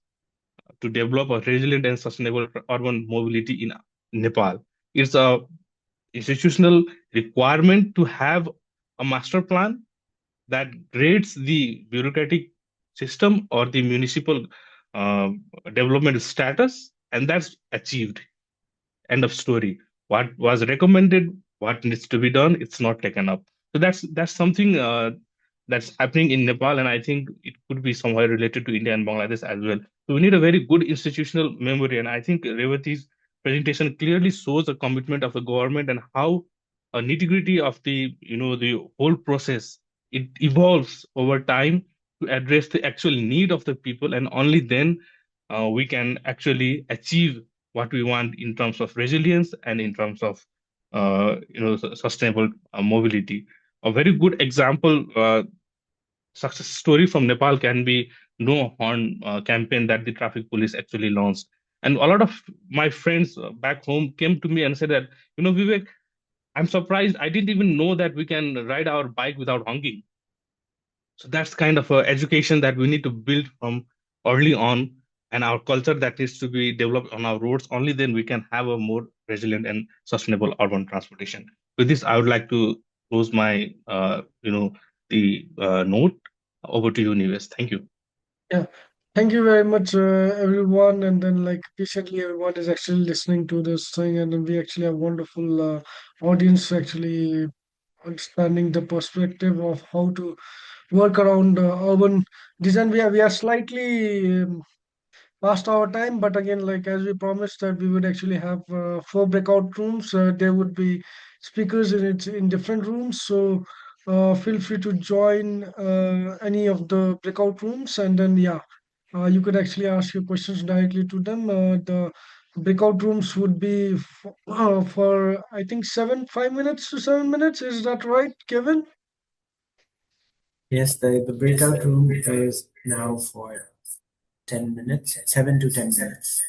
to develop a resilient and sustainable urban mobility in Nepal. It's a institutional requirement to have a master plan that grades the bureaucratic system or the municipal uh, development status, and that's achieved. End of story. What was recommended, what needs to be done, it's not taken up. So that's something that's happening in Nepal, and I think it could be somewhere related to India and Bangladesh as well. So we need a very good institutional memory, and I think Revati's presentation clearly shows the commitment of the government and how a nitty-gritty of the whole process, it evolves over time to address the actual need of the people, and only then we can actually achieve what we want in terms of resilience and in terms of sustainable mobility. A very good example, success story from Nepal can be No Horn campaign that the traffic police actually launched. And a lot of my friends back home came to me and said that, Vivek, I'm surprised. I didn't even know that we can ride our bike without honking. So that's kind of a education that we need to build from early on, and our culture that needs to be developed on our roads. Only then we can have a more resilient and sustainable urban transportation. With this, I would like to close my, the note. Over to you, Nives. Thank you. Yeah, thank you very much, everyone. And then, like, patiently, everyone is actually listening to this thing, and then we actually have wonderful audience actually understanding the perspective of how to work around urban design. We are slightly past our time, but again, like as we promised that we would actually have four breakout rooms. There would be speakers in different rooms, so feel free to join any of the breakout rooms, and then yeah, you could actually ask your questions directly to them. The breakout rooms would be for I think 5 minutes to 7 minutes. Is that right, Kevin? Yes, the breakout room is now for 10 minutes, 7 to 10 minutes.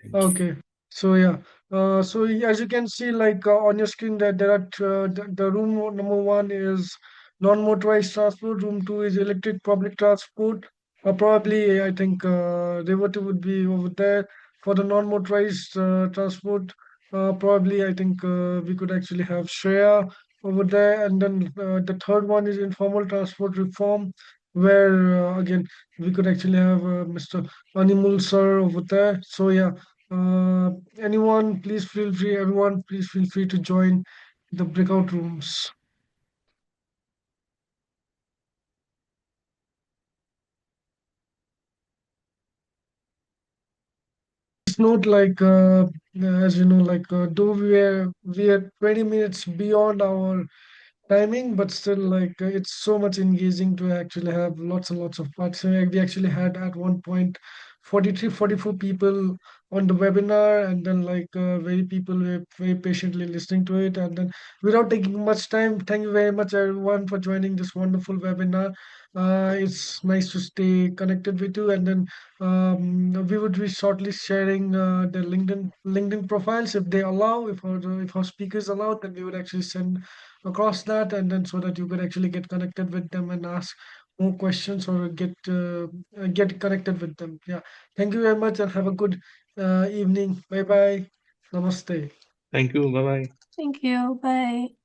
Thank you. Okay. So yeah. As you can see, like on your screen, that there are the room number one is non-motorized transport. Room two is electric public transport. Probably, I think Revati would be over there for the non-motorized transport. Probably, I think we could actually have Shreya over there, and then the third one is informal transport reform, where again we could actually have Mr. Animal sir over there. So yeah, anyone, please feel free. Everyone, please feel free to join the breakout rooms. It's not like, as you know, like though we are 20 minutes beyond our timing, but still, like it's so much engaging to actually have lots and lots of participants. We actually had at one point 43, 44 people on the webinar, and then like very people were very patiently listening to it. And then without taking much time, thank you very much everyone for joining this wonderful webinar. It's nice to stay connected with you, and then we would be shortly sharing the LinkedIn profiles if they allow, if our speakers allow, then we would actually send across that, and then so that you could actually get connected with them and ask more questions or get connected with them. Yeah, thank you very much and have a good evening. Bye bye. Namaste. Thank you. Bye bye. Thank you. Bye.